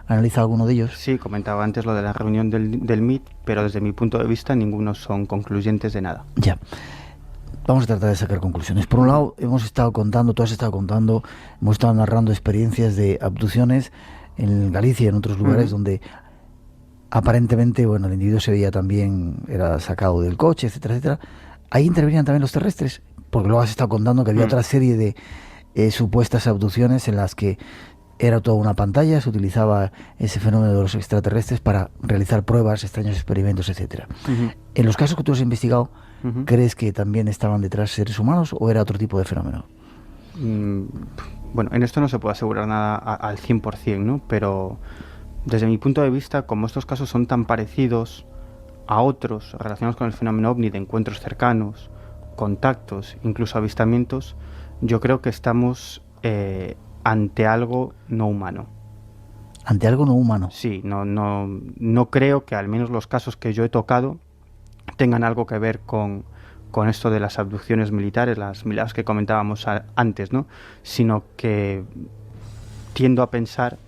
analizado alguno de ellos? Sí, comentaba antes lo de la reunión del MIT, pero desde mi punto de vista ninguno son concluyentes de nada. Ya. Vamos a tratar de sacar conclusiones. Por un lado, tú has estado contando, hemos estado narrando experiencias de abducciones en Galicia y en otros lugares donde aparentemente, el individuo se veía también, era sacado del coche, etcétera, etcétera. Ahí intervenían también los terrestres, porque luego has estado contando que había otra serie de supuestas abducciones en las que era toda una pantalla, se utilizaba ese fenómeno de los extraterrestres para realizar pruebas, extraños experimentos, etcétera. En los casos que tú has investigado, ¿crees que también estaban detrás seres humanos o era otro tipo de fenómeno? Bueno, en esto no se puede asegurar nada al 100%, ¿no? Pero desde mi punto de vista, como estos casos son tan parecidos a otros relacionados con el fenómeno ovni, de encuentros cercanos, contactos, incluso avistamientos, yo creo que estamos ante algo no humano. ¿Ante algo no humano? Sí, no creo que al menos los casos que yo he tocado tengan algo que ver con esto de las abducciones militares, las que comentábamos antes, ¿no? Sino que tiendo a pensar,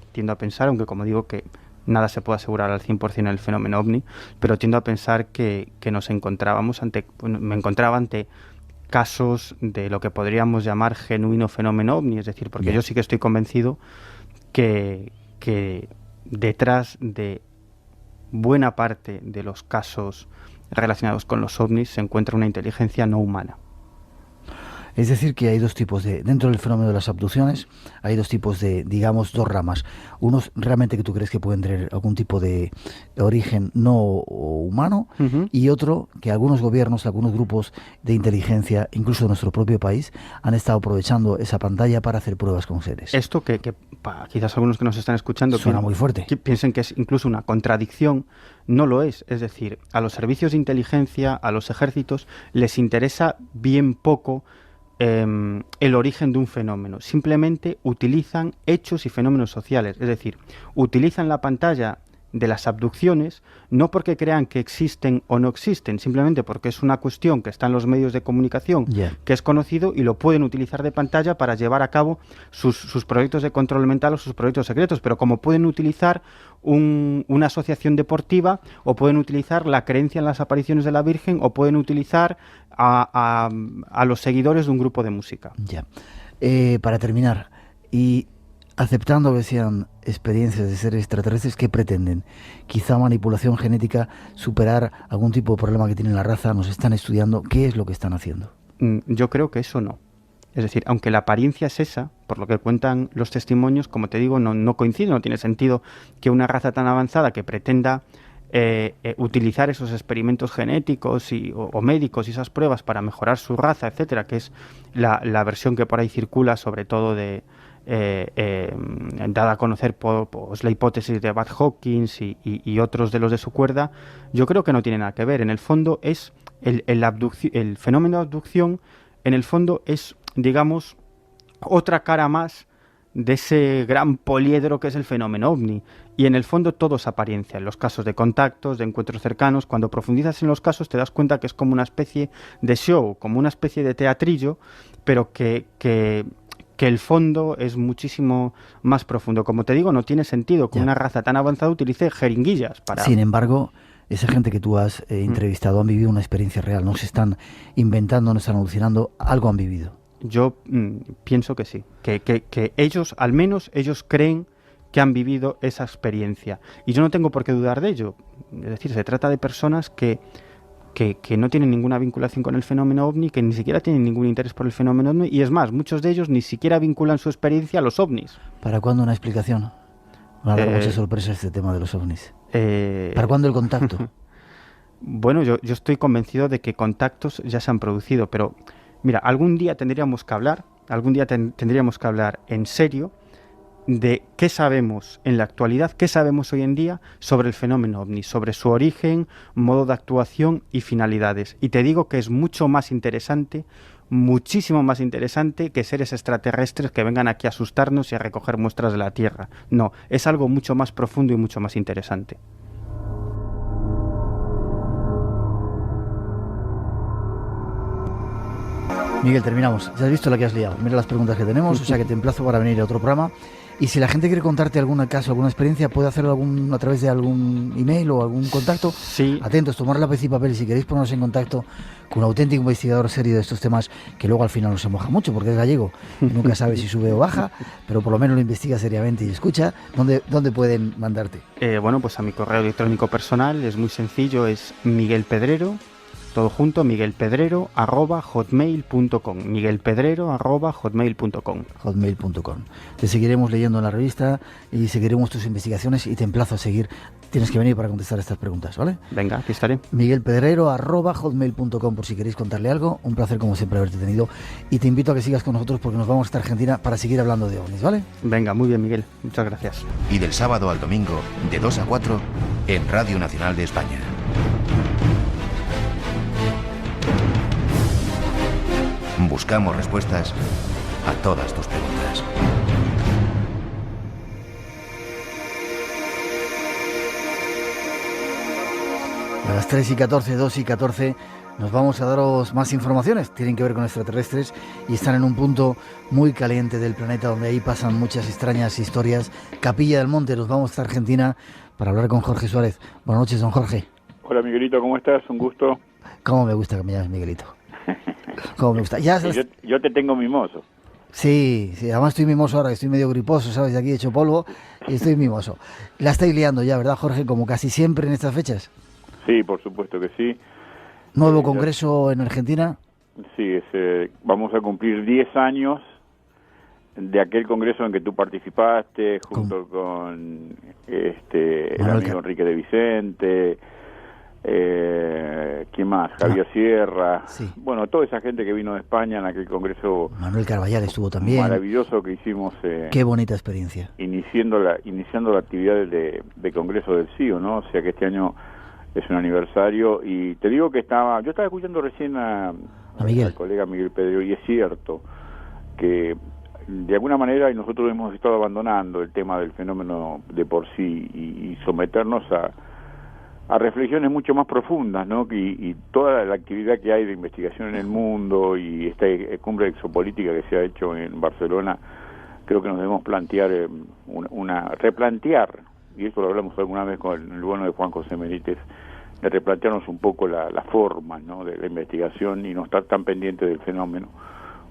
aunque como digo que nada se puede asegurar al 100% en el fenómeno ovni, pero tiendo a pensar que me encontraba ante casos de lo que podríamos llamar genuino fenómeno ovni, es decir, porque yo sí que estoy convencido que detrás de buena parte de los casos relacionados con los ovnis se encuentra una inteligencia no humana. Es decir, que hay dos tipos dentro del fenómeno de las abducciones, hay dos tipos digamos, dos ramas. Unos realmente que tú crees que pueden tener algún tipo de origen no humano, y otro que algunos gobiernos, algunos grupos de inteligencia, incluso de nuestro propio país, han estado aprovechando esa pantalla para hacer pruebas con seres. Esto que quizás algunos que nos están escuchando suena muy fuerte, que piensen que es incluso una contradicción, no lo es. Es decir, a los servicios de inteligencia, a los ejércitos, les interesa bien poco el origen de un fenómeno. Simplemente utilizan hechos y fenómenos sociales, es decir, utilizan la pantalla de las abducciones no porque crean que existen o no existen, simplemente porque es una cuestión que está en los medios de comunicación, que es conocido y lo pueden utilizar de pantalla para llevar a cabo sus proyectos de control mental o sus proyectos secretos, pero como pueden utilizar una asociación deportiva, o pueden utilizar la creencia en las apariciones de la Virgen, o pueden utilizar a los seguidores de un grupo de música. Para terminar, y aceptando que sean experiencias de seres extraterrestres, ¿qué pretenden? Quizá manipulación genética, superar algún tipo de problema que tiene la raza, nos están estudiando, ¿qué es lo que están haciendo? Yo creo que eso no. Es decir, aunque la apariencia es esa, por lo que cuentan los testimonios, como te digo, no coincide, no tiene sentido que una raza tan avanzada que pretenda utilizar esos experimentos genéticos o médicos y esas pruebas para mejorar su raza, etcétera, que es la versión que por ahí circula, sobre todo dada a conocer por la hipótesis de Bud Hawkins y otros de los de su cuerda. Yo creo que no tiene nada que ver. En el fondo es el fenómeno de abducción en el fondo es, digamos, otra cara más de ese gran poliedro que es el fenómeno ovni. Y en el fondo todo es apariencia. En los casos de contactos, de encuentros cercanos, cuando profundizas en los casos te das cuenta que es como una especie de show, como una especie de teatrillo, pero que el fondo es muchísimo más profundo. Como te digo, no tiene sentido que una raza tan avanzada utilice jeringuillas para... Sin embargo, esa gente que tú has entrevistado han vivido una experiencia real, no se están inventando, no están alucinando, algo han vivido. Yo pienso que sí, que ellos, al menos ellos creen que han vivido esa experiencia. Y yo no tengo por qué dudar de ello. Es decir, se trata de personas que no tienen ninguna vinculación con el fenómeno ovni, que ni siquiera tienen ningún interés por el fenómeno ovni, y es más, muchos de ellos ni siquiera vinculan su experiencia a los ovnis. ¿Para cuándo una explicación? Va a dar mucha sorpresa este tema de los ovnis. ¿Para cuándo el contacto? Bueno, yo estoy convencido de que contactos ya se han producido, pero mira, algún día tendríamos que hablar en serio de qué sabemos en la actualidad, qué sabemos hoy en día sobre el fenómeno ovni, sobre su origen, modo de actuación y finalidades. Y te digo que es mucho más interesante, muchísimo más interesante que seres extraterrestres que vengan aquí a asustarnos y a recoger muestras de la Tierra. No, es algo mucho más profundo y mucho más interesante. Miguel, terminamos. Ya has visto la que has liado. Mira las preguntas que tenemos, o sea que te emplazo para venir a otro programa. Y si la gente quiere contarte algún caso, alguna experiencia, puede hacerlo a través de algún email o algún contacto. Sí. Atentos, tomar lápiz y papel, y si queréis ponernos en contacto con un auténtico investigador serio de estos temas, que luego al final no se moja mucho porque es gallego y nunca sabe si sube o baja, pero por lo menos lo investiga seriamente y escucha. ¿Dónde pueden mandarte? Bueno, pues a mi correo electrónico personal es muy sencillo, es Miguel Pedrero, todo junto, miguelpedrero@hotmail.com, miguelpedrero@hotmail.com. Hotmail.com. Te seguiremos leyendo en la revista y seguiremos tus investigaciones y te emplazo a seguir. Tienes que venir para contestar estas preguntas, ¿vale? Venga, aquí estaré. miguelpedrero@hotmail.com por si queréis contarle algo. Un placer como siempre haberte tenido y te invito a que sigas con nosotros porque nos vamos hasta Argentina para seguir hablando de ovnis, ¿vale? Venga, muy bien, Miguel. Muchas gracias. Y del sábado al domingo, de 2 a 4, en Radio Nacional de España. Buscamos respuestas a todas tus preguntas. A las 3:14, 2:14, nos vamos a daros más informaciones. Tienen que ver con extraterrestres y están en un punto muy caliente del planeta donde ahí pasan muchas extrañas historias. Capilla del Monte, nos vamos a Argentina para hablar con Jorge Suárez. Buenas noches, don Jorge. Hola, Miguelito, ¿cómo estás? Un gusto. ¿Cómo me gusta que me llames Miguelito? ¿Cómo me gusta? Yo te tengo mimoso. Sí, además estoy mimoso ahora, que estoy medio griposo, ¿sabes? De aquí he hecho polvo y estoy mimoso. La estáis liando ya, ¿verdad, Jorge? Como casi siempre en estas fechas. Sí, por supuesto que sí. ¿Nuevo congreso en Argentina? Sí, vamos a cumplir 10 años de aquel congreso en que tú participaste, junto con el amigo Enrique de Vicente, ¿quién más? Javier Sierra. Sí. Bueno, toda esa gente que vino de España en aquel congreso. Manuel Carballal estuvo también. Maravilloso que hicimos. Qué bonita experiencia. Iniciando la actividad de Congreso del CIO, ¿no? O sea que este año es un aniversario y te digo que yo estaba escuchando recién al colega Miguel Pedro y es cierto que de alguna manera nosotros hemos estado abandonando el tema del fenómeno de por sí y someternos a reflexiones mucho más profundas, ¿no? Y toda la actividad que hay de investigación en el mundo y esta cumbre exopolítica que se ha hecho en Barcelona, creo que nos debemos plantear replantear, y esto lo hablamos alguna vez con el bueno de Juan José Benítez, de replantearnos un poco la forma, ¿no? De la investigación y no estar tan pendiente del fenómeno,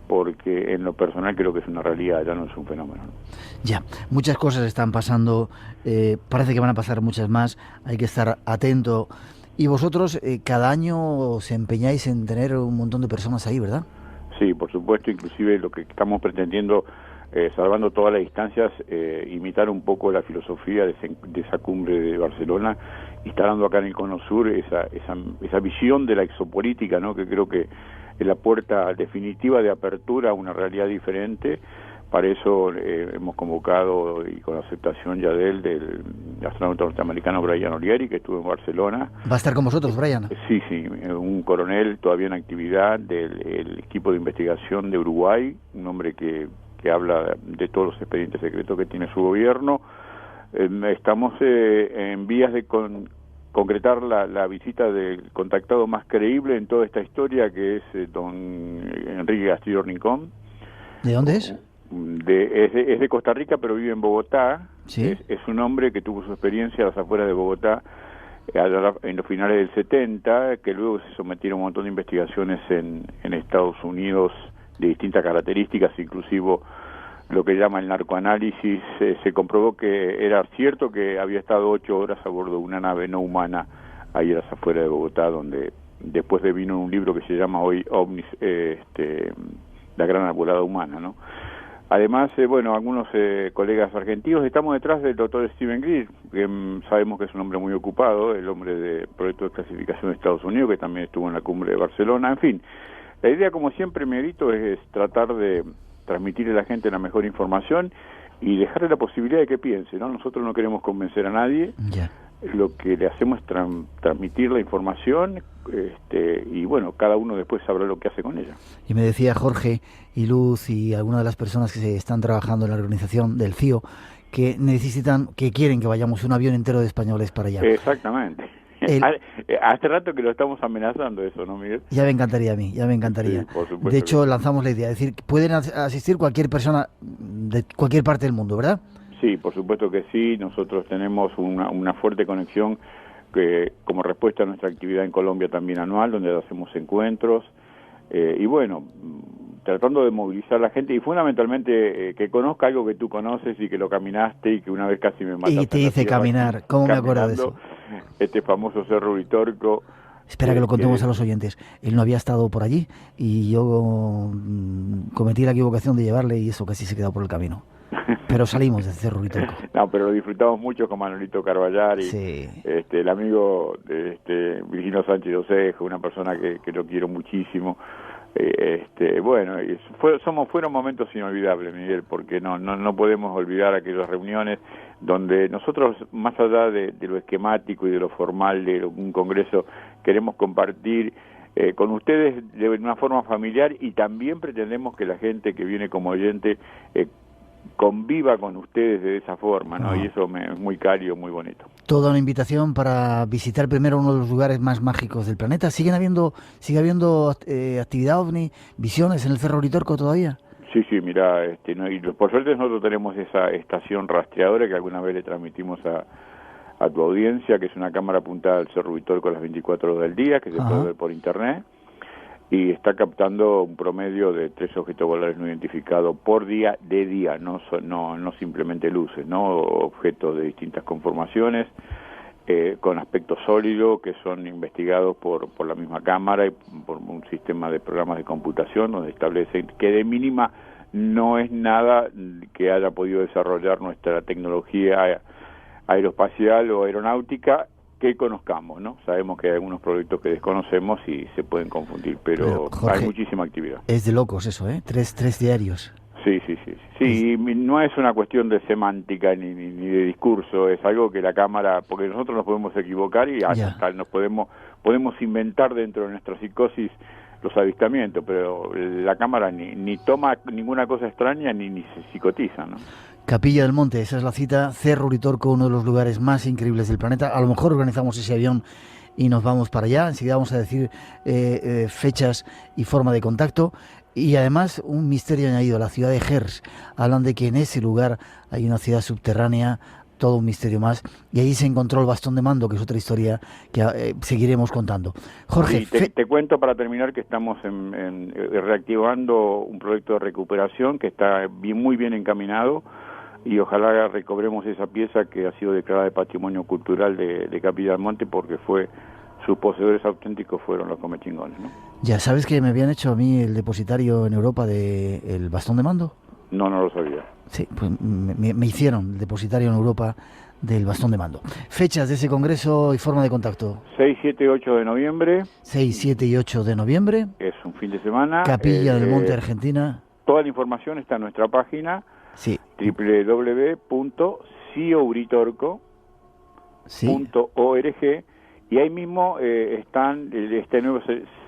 porque en lo personal creo que es una realidad, ya no es un fenómeno, ¿no? Ya, muchas cosas están pasando, parece que van a pasar muchas más, hay que estar atento. Y vosotros cada año os empeñáis en tener un montón de personas ahí, ¿verdad? Sí, por supuesto, inclusive lo que estamos pretendiendo, salvando todas las distancias, imitar un poco la filosofía de esa cumbre de Barcelona, instalando acá en el Cono Sur esa visión de la exopolítica, ¿no? Que creo que es la puerta definitiva de apertura a una realidad diferente, Para eso hemos convocado, y con la aceptación ya del astronauta norteamericano Brian Olieri, que estuvo en Barcelona. ¿Va a estar con vosotros, Brian? Sí, un coronel todavía en actividad del equipo de investigación de Uruguay, un hombre que habla de todos los expedientes secretos que tiene su gobierno. Estamos en vías de concretar la visita del contactado más creíble en toda esta historia, que es don Enrique Castillo Rincón. ¿De dónde es? Es de Costa Rica, pero vive en Bogotá. ¿Sí? Es un hombre que tuvo su experiencia a las afueras de Bogotá en los finales del 70, que luego se sometieron a un montón de investigaciones en Estados Unidos de distintas características, inclusive lo que llama el narcoanálisis. Se comprobó que era cierto que había estado 8 horas a bordo de una nave no humana ahí a las afueras de Bogotá, donde después vino un libro que se llama hoy OVNIs, la gran arbolada humana, ¿no? Además, algunos colegas argentinos, estamos detrás del doctor Steven Greer, que sabemos que es un hombre muy ocupado, el hombre del proyecto de clasificación de Estados Unidos, que también estuvo en la cumbre de Barcelona. En fin, la idea, como siempre, Miguelito, es tratar de transmitirle a la gente la mejor información y dejarle la posibilidad de que piense, ¿no? Nosotros no queremos convencer a nadie. Ya. Lo que le hacemos es transmitir la información, y cada uno después sabrá lo que hace con ella. Y me decía Jorge y Luz y algunas de las personas que se están trabajando en la organización del CIO que quieren que vayamos un avión entero de españoles para allá. Exactamente. Hace rato que lo estamos amenazando eso, ¿no, Miguel? Ya me encantaría a mí, ya me encantaría. Sí, por supuesto. De hecho, lanzamos la idea, es decir, pueden asistir cualquier persona de cualquier parte del mundo, ¿verdad? Sí, por supuesto que sí. Nosotros tenemos una fuerte conexión que, como respuesta a nuestra actividad en Colombia también anual, donde hacemos encuentros, tratando de movilizar a la gente y fundamentalmente que conozca algo que tú conoces y que lo caminaste y que una vez casi me mataste. Y te hice caminar, ¿cómo me acuerdo de eso? Este famoso Cerro Uritorco. Espera que lo contemos a los oyentes. Él no había estado por allí y yo cometí la equivocación de llevarle y eso casi se quedó por el camino. Pero salimos del Cerro Uritorco. No, pero lo disfrutamos mucho con Manolito Carballar y sí. El amigo Virginio Sánchez Osejo, una persona que lo quiero muchísimo. Fueron momentos inolvidables, Miguel, porque no podemos olvidar aquellas reuniones donde nosotros, más allá de lo esquemático y de lo formal de un congreso, queremos compartir con ustedes de una forma familiar, y también pretendemos que la gente que viene como oyente conviva con ustedes de esa forma, ¿no? Y eso es muy cálido, muy bonito. Toda una invitación para visitar primero uno de los lugares más mágicos del planeta. ¿Sigue habiendo actividad OVNI, visiones en el Cerro Uritorco todavía? Sí, mira, y por suerte nosotros tenemos esa estación rastreadora que alguna vez le transmitimos a tu audiencia, que es una cámara apuntada al Cerro Uritorco a las 24 horas del día, que se puede ver por internet, y está captando un promedio de 3 objetos voladores no identificados por día, no simplemente luces, no objetos de distintas conformaciones, con aspecto sólido, que son investigados por la misma cámara y por un sistema de programas de computación donde establecen que de mínima no es nada que haya podido desarrollar nuestra tecnología aeroespacial o aeronáutica que conozcamos, ¿no? Sabemos que hay algunos proyectos que desconocemos y se pueden confundir, pero Jorge, hay muchísima actividad. Es de locos eso, ¿eh? Tres diarios. Sí, no es una cuestión de semántica ni de discurso, es algo que la cámara, porque nosotros nos podemos equivocar y hasta nos podemos inventar dentro de nuestra psicosis los avistamientos, pero la cámara ni toma ninguna cosa extraña ni se psicotiza, ¿no? Capilla del Monte, esa es la cita. Cerro Uritorco, uno de los lugares más increíbles del planeta. A lo mejor organizamos ese avión y nos vamos para allá. Enseguida vamos a decir fechas y forma de contacto. Y además un misterio añadido, la ciudad de Gers. Hablan de que en ese lugar hay una ciudad subterránea, todo un misterio más. Y ahí se encontró el bastón de mando, que es otra historia que seguiremos contando. Jorge, te cuento para terminar que estamos reactivando un proyecto de recuperación que está muy bien encaminado, y ojalá recobremos esa pieza que ha sido declarada de Patrimonio Cultural de Capilla del Monte, porque sus poseedores auténticos fueron los comechingones, ¿no? Ya sabes que me habían hecho a mí el depositario en Europa del bastón de mando. No lo sabía. Sí, pues me hicieron el depositario en Europa del bastón de mando. Fechas de ese congreso y forma de contacto. 6, 7 y 8 de noviembre. 6, 7 y 8 de noviembre. Es un fin de semana. Capilla del Monte, Argentina. toda la información está en nuestra página, sí, www.ciouritorco.org, y ahí mismo están este nuevo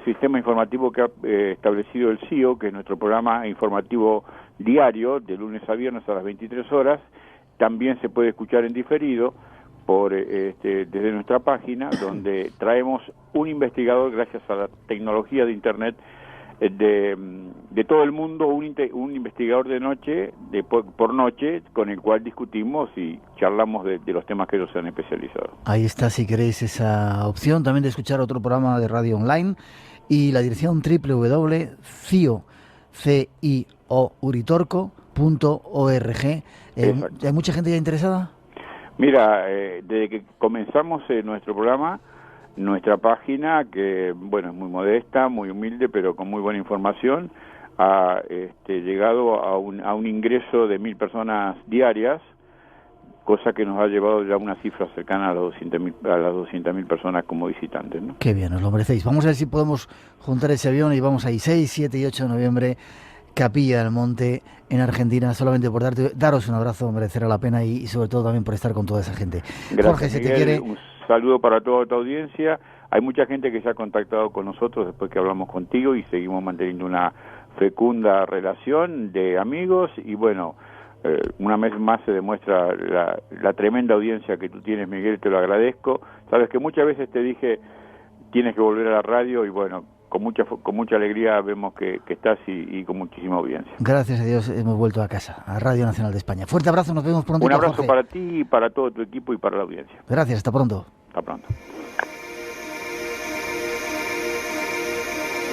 sistema informativo que ha establecido el CIO, que es nuestro programa informativo diario, de lunes a viernes a las 23 horas. También se puede escuchar en diferido desde nuestra página, donde traemos un investigador, gracias a la tecnología de Internet, de todo el mundo, un investigador de noche, por noche, con el cual discutimos y charlamos de los temas que ellos se han especializado. Ahí está, si queréis, esa opción también de escuchar otro programa de radio online, y la dirección www.ciouritorco.org. ¿Hay mucha gente ya interesada? Mira, desde que comenzamos nuestro programa, nuestra página, que bueno, es muy modesta, muy humilde, pero con muy buena información, ha llegado a un ingreso de 1.000 personas diarias, cosa que nos ha llevado ya a una cifra cercana a las 200.000 personas como visitantes, ¿no? Qué bien, os lo merecéis. Vamos a ver si podemos juntar ese avión y vamos ahí 6, 7 y 8 de noviembre, Capilla del Monte, en Argentina, solamente por daros un abrazo, merecerá la pena, y sobre todo también por estar con toda esa gente. Gracias, Jorge, se Miguel, te quiere. un saludo para toda tu audiencia. Hay mucha gente que se ha contactado con nosotros después que hablamos contigo y seguimos manteniendo una fecunda relación de amigos, y bueno, una vez más se demuestra la tremenda audiencia que tú tienes, Miguel, te lo agradezco. Sabes que muchas veces te dije, tienes que volver a la radio, y bueno, con mucha alegría vemos que estás y con muchísima audiencia. Gracias a Dios hemos vuelto a casa, a Radio Nacional de España. Fuerte abrazo, nos vemos pronto. Un abrazo, Jorge, para ti y para todo tu equipo y para la audiencia. Gracias, hasta pronto. Hasta pronto.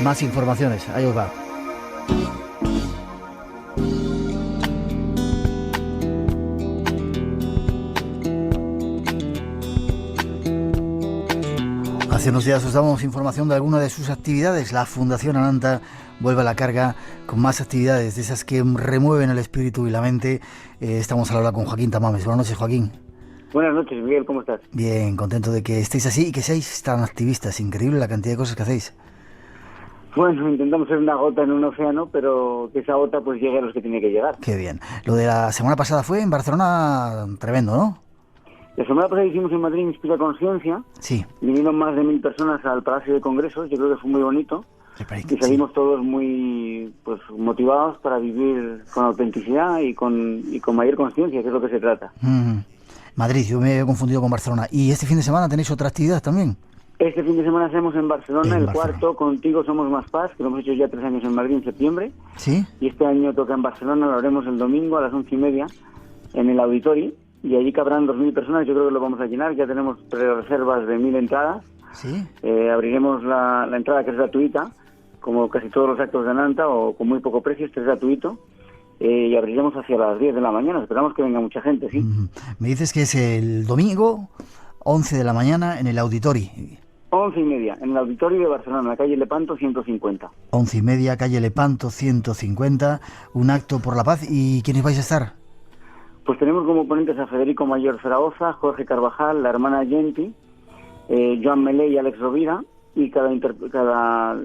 Más informaciones, ahí os va. Hace unos días os damos información de alguna de sus actividades. La Fundación Ananta vuelve a la carga con más actividades, de esas que remueven el espíritu y la mente. Estamos al hablar con Joaquín Tamames. Buenas noches, Joaquín. Buenas noches, Miguel, ¿cómo estás? Bien, contento de que estéis así y que seáis tan activistas. Increíble la cantidad de cosas que hacéis. Bueno, intentamos ser una gota en un océano, pero que esa gota pues llegue a los que tiene que llegar. Qué bien. Lo de la semana pasada fue en Barcelona, tremendo, ¿no? La semana pasada hicimos en Madrid Inspira Conciencia. Sí. Vinieron más de 1.000 personas al Palacio de Congresos. Yo creo que fue muy bonito. Y salimos todos muy motivados para vivir con autenticidad y con mayor conciencia, que es lo que se trata. Madrid, yo me he confundido con Barcelona. ¿Y este fin de semana tenéis otra actividad también? Este fin de semana hacemos en Barcelona el cuarto Contigo Somos Más Paz, que lo hemos hecho ya 3 años en Madrid en septiembre. ¿Sí? Y este año toca en Barcelona, lo haremos el domingo a las 11:30 en el Auditori. Y allí cabrán 2.000 personas, yo creo que lo vamos a llenar. Ya tenemos reservas de 1.000 entradas. ¿Sí? Abriremos la entrada, que es gratuita, como casi todos los actos de Ananta, o con muy poco precio, este es gratuito. Y abriremos hacia las 10 de la mañana. Esperamos que venga mucha gente, ¿sí? Me dices que es el domingo, 11 de la mañana, en el Auditori. 11:30, en el Auditori de Barcelona, en la calle Lepanto 150. 11:30, calle Lepanto 150, un acto por la paz. ¿Y quiénes vais a estar? Pues tenemos como ponentes a Federico Mayor Zaragoza, Jorge Carvajal, la hermana Genti, Joan Melé y Alex Rovira, y cada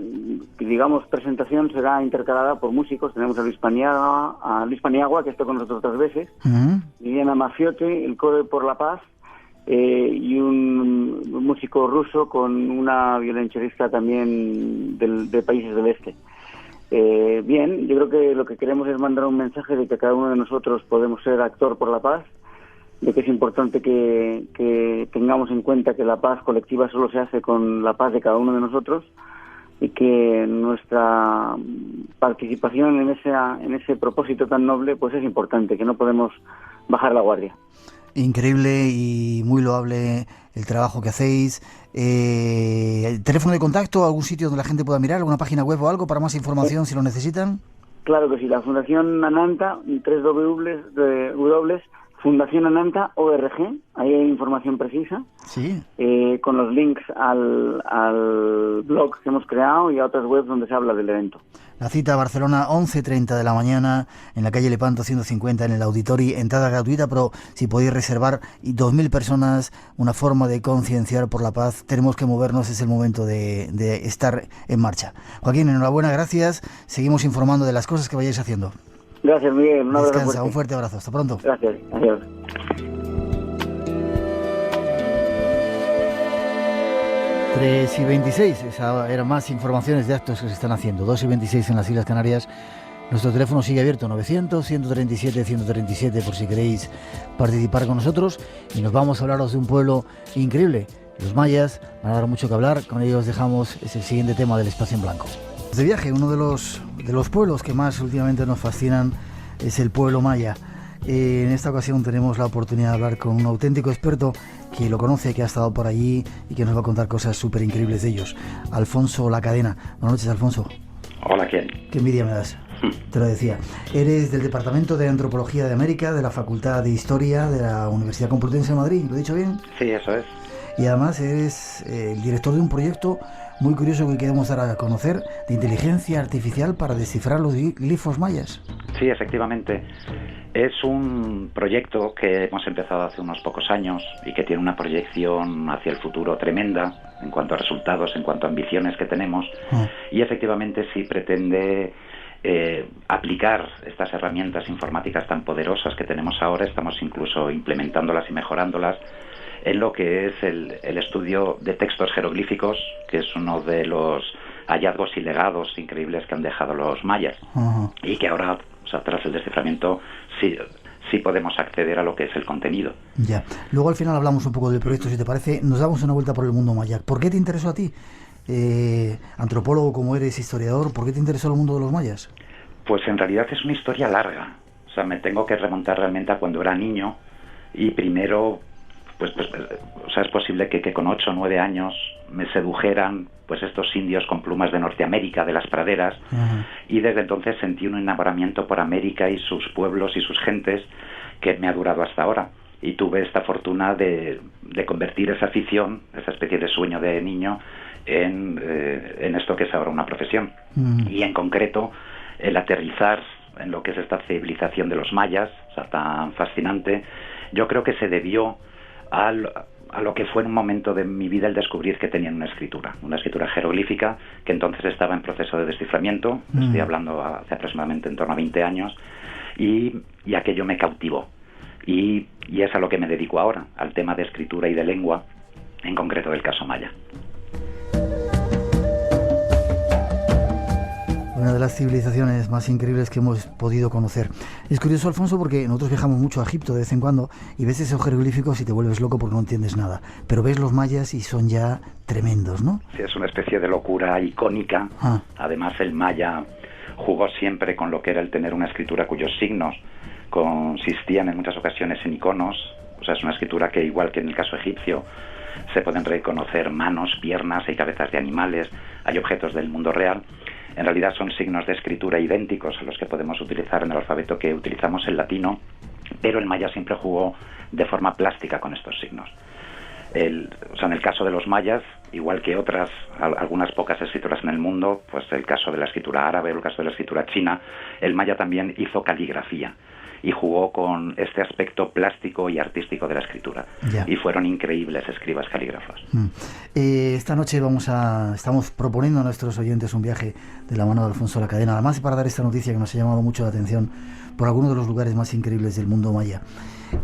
digamos presentación será intercalada por músicos. Tenemos a Luis Paniagua, que está con nosotros 3 veces, Liliana Mafiote, el Coro por la Paz, y un músico ruso con una violonchelista también de países del este. Bien, yo creo que lo que queremos es mandar un mensaje de que cada uno de nosotros podemos ser actor por la paz, de que es importante que tengamos en cuenta que la paz colectiva solo se hace con la paz de cada uno de nosotros, y que nuestra participación en ese propósito tan noble pues es importante, que no podemos bajar la guardia. Increíble y muy loable el trabajo que hacéis. ¿Teléfono de contacto, algún sitio donde la gente pueda mirar, alguna página web o algo para más información si lo necesitan? Claro que sí, la Fundación Ananta, www.fundacionananta.org, ahí hay información precisa. Sí. Con los links al blog que hemos creado y a otras webs donde se habla del evento. La cita Barcelona, 11:30 de la mañana, en la calle Lepanto 150, en el Auditori, entrada gratuita, pero si podéis reservar, y 2.000 personas, una forma de concienciar por la paz. Tenemos que movernos, es el momento de estar en marcha. Joaquín, enhorabuena, gracias. Seguimos informando de las cosas que vayáis haciendo. Gracias, Miguel. Un abrazo. Descansa, un fuerte abrazo. Hasta pronto. Gracias. Adiós. 3:26, eran más informaciones de actos que se están haciendo. 2:26 en las Islas Canarias. Nuestro teléfono sigue abierto, 900-137-137, por si queréis participar con nosotros. Y nos vamos a hablaros de un pueblo increíble. Los mayas van a dar mucho que hablar. Con ellos dejamos ese siguiente tema del espacio en blanco. De viaje, uno de los pueblos que más últimamente nos fascinan es el pueblo maya. En esta ocasión tenemos la oportunidad de hablar con un auténtico experto que lo conoce, que ha estado por allí y que nos va a contar cosas súper increíbles de ellos. Alfonso La Cadena. Buenas noches, Alfonso. Hola, ¿quién? Qué envidia me das. Te lo decía. Eres del Departamento de Antropología de América de la Facultad de Historia de la Universidad Complutense de Madrid. ¿Lo he dicho bien? Sí, eso es. Y además eres el director de un proyecto muy curioso que queremos dar a conocer, de inteligencia artificial para descifrar los glifos mayas. Sí, efectivamente. Es un proyecto que hemos empezado hace unos pocos años y que tiene una proyección hacia el futuro tremenda en cuanto a resultados, en cuanto a ambiciones que tenemos. Y efectivamente sí pretende aplicar estas herramientas informáticas tan poderosas que tenemos ahora. Estamos incluso implementándolas y mejorándolas en lo que es el estudio de textos jeroglíficos, que es uno de los hallazgos y legados increíbles que han dejado los mayas. Y que ahora, o sea, tras el desciframiento, sí podemos acceder a lo que es el contenido. Ya. Luego al final hablamos un poco del proyecto, si te parece. Nos damos una vuelta por el mundo maya. ¿Por qué te interesó a ti? Antropólogo como eres, historiador, ¿por qué te interesó el mundo de los mayas? Pues en realidad es una historia larga. O sea, me tengo que remontar realmente a cuando era niño y primero... Pues, o sea, es posible que con 8 o 9 años me sedujeran pues estos indios con plumas de Norteamérica, de las praderas, y desde entonces sentí un enamoramiento por América y sus pueblos y sus gentes que me ha durado hasta ahora. Y tuve esta fortuna de convertir esa afición, esa especie de sueño de niño, en esto que es ahora una profesión. Y en concreto, el aterrizar en lo que es esta civilización de los mayas, o sea, tan fascinante, yo creo que se debió a lo que fue en un momento de mi vida el descubrir que tenían una escritura jeroglífica que entonces estaba en proceso de desciframiento. Estoy hablando hace aproximadamente en torno a 20 años y aquello me cautivó y es a lo que me dedico ahora, al tema de escritura y de lengua, en concreto del caso maya. Una de las civilizaciones más increíbles que hemos podido conocer. Es curioso, Alfonso, porque nosotros viajamos mucho a Egipto de vez en cuando y ves esos jeroglíficos y te vuelves loco porque no entiendes nada. Pero ves los mayas y son ya tremendos, ¿no? Sí, es una especie de locura icónica. Además, el maya jugó siempre con lo que era el tener una escritura cuyos signos consistían en muchas ocasiones en iconos. O sea, es una escritura que, igual que en el caso egipcio, se pueden reconocer manos, piernas, hay cabezas de animales, hay objetos del mundo real. En realidad son signos de escritura idénticos a los que podemos utilizar en el alfabeto que utilizamos en latino, pero el maya siempre jugó de forma plástica con estos signos. O sea, en el caso de los mayas, igual que algunas pocas escrituras en el mundo, pues el caso de la escritura árabe o el caso de la escritura china, el maya también hizo caligrafía y jugó con este aspecto plástico y artístico de la escritura. Y fueron increíbles escribas calígrafos. Esta noche estamos proponiendo a nuestros oyentes un viaje de la mano de Alfonso La Cadena, además para dar esta noticia que nos ha llamado mucho la atención por algunos de los lugares más increíbles del mundo maya.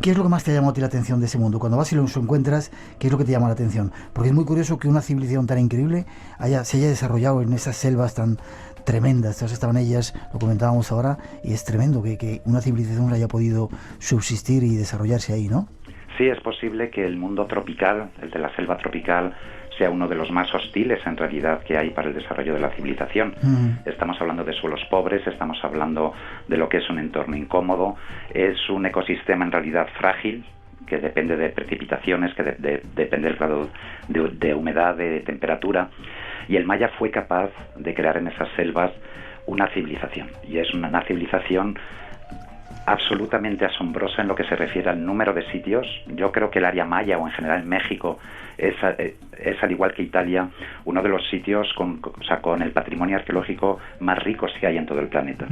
¿Qué es lo que más te ha llamado a ti la atención de ese mundo? Cuando vas y lo encuentras, ¿qué es lo que te llama la atención? Porque es muy curioso que una civilización tan increíble se haya desarrollado en esas selvas tan tremendas. Todas estaban ellas, lo comentábamos ahora, y es tremendo que una civilización haya podido subsistir y desarrollarse ahí, ¿no? Sí, es posible que el mundo tropical, el de la selva tropical, sea uno de los más hostiles en realidad que hay para el desarrollo de la civilización. Estamos hablando de suelos pobres, estamos hablando de lo que es un entorno incómodo, es un ecosistema en realidad frágil, que depende de precipitaciones, que depende del grado de humedad, de temperatura, y el maya fue capaz de crear en esas selvas una civilización, y es una civilización absolutamente asombrosa en lo que se refiere al número de sitios. Yo creo que el área maya, o en general México, es al igual que Italia, uno de los sitios con el patrimonio arqueológico más ricos que hay en todo el planeta.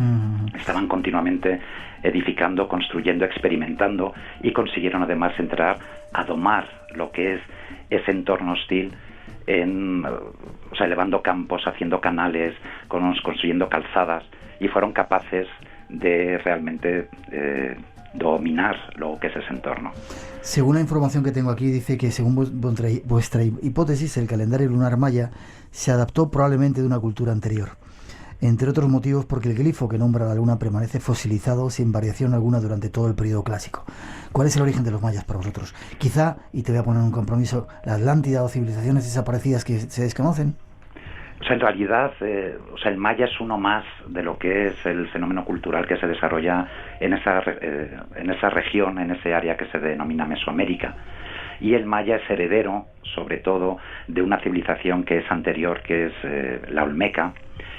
Estaban continuamente edificando, construyendo, experimentando, y consiguieron además entrar a domar lo que es ese entorno hostil, elevando campos, haciendo canales, construyendo calzadas, y fueron capaces de realmente dominar lo que es ese entorno. Según la información que tengo aquí, dice que según vuestra hipótesis, el calendario lunar maya se adaptó probablemente de una cultura anterior, entre otros motivos porque el glifo que nombra la luna permanece fosilizado sin variación alguna durante todo el periodo clásico. ¿Cuál es el origen de los mayas para vosotros? Quizá, y te voy a poner un compromiso, la Atlántida o civilizaciones desaparecidas que se desconocen. En realidad, el maya es uno más de lo que es el fenómeno cultural que se desarrolla en esa región, en ese área que se denomina Mesoamérica. Y el maya es heredero, sobre todo, de una civilización que es anterior, que es la olmeca,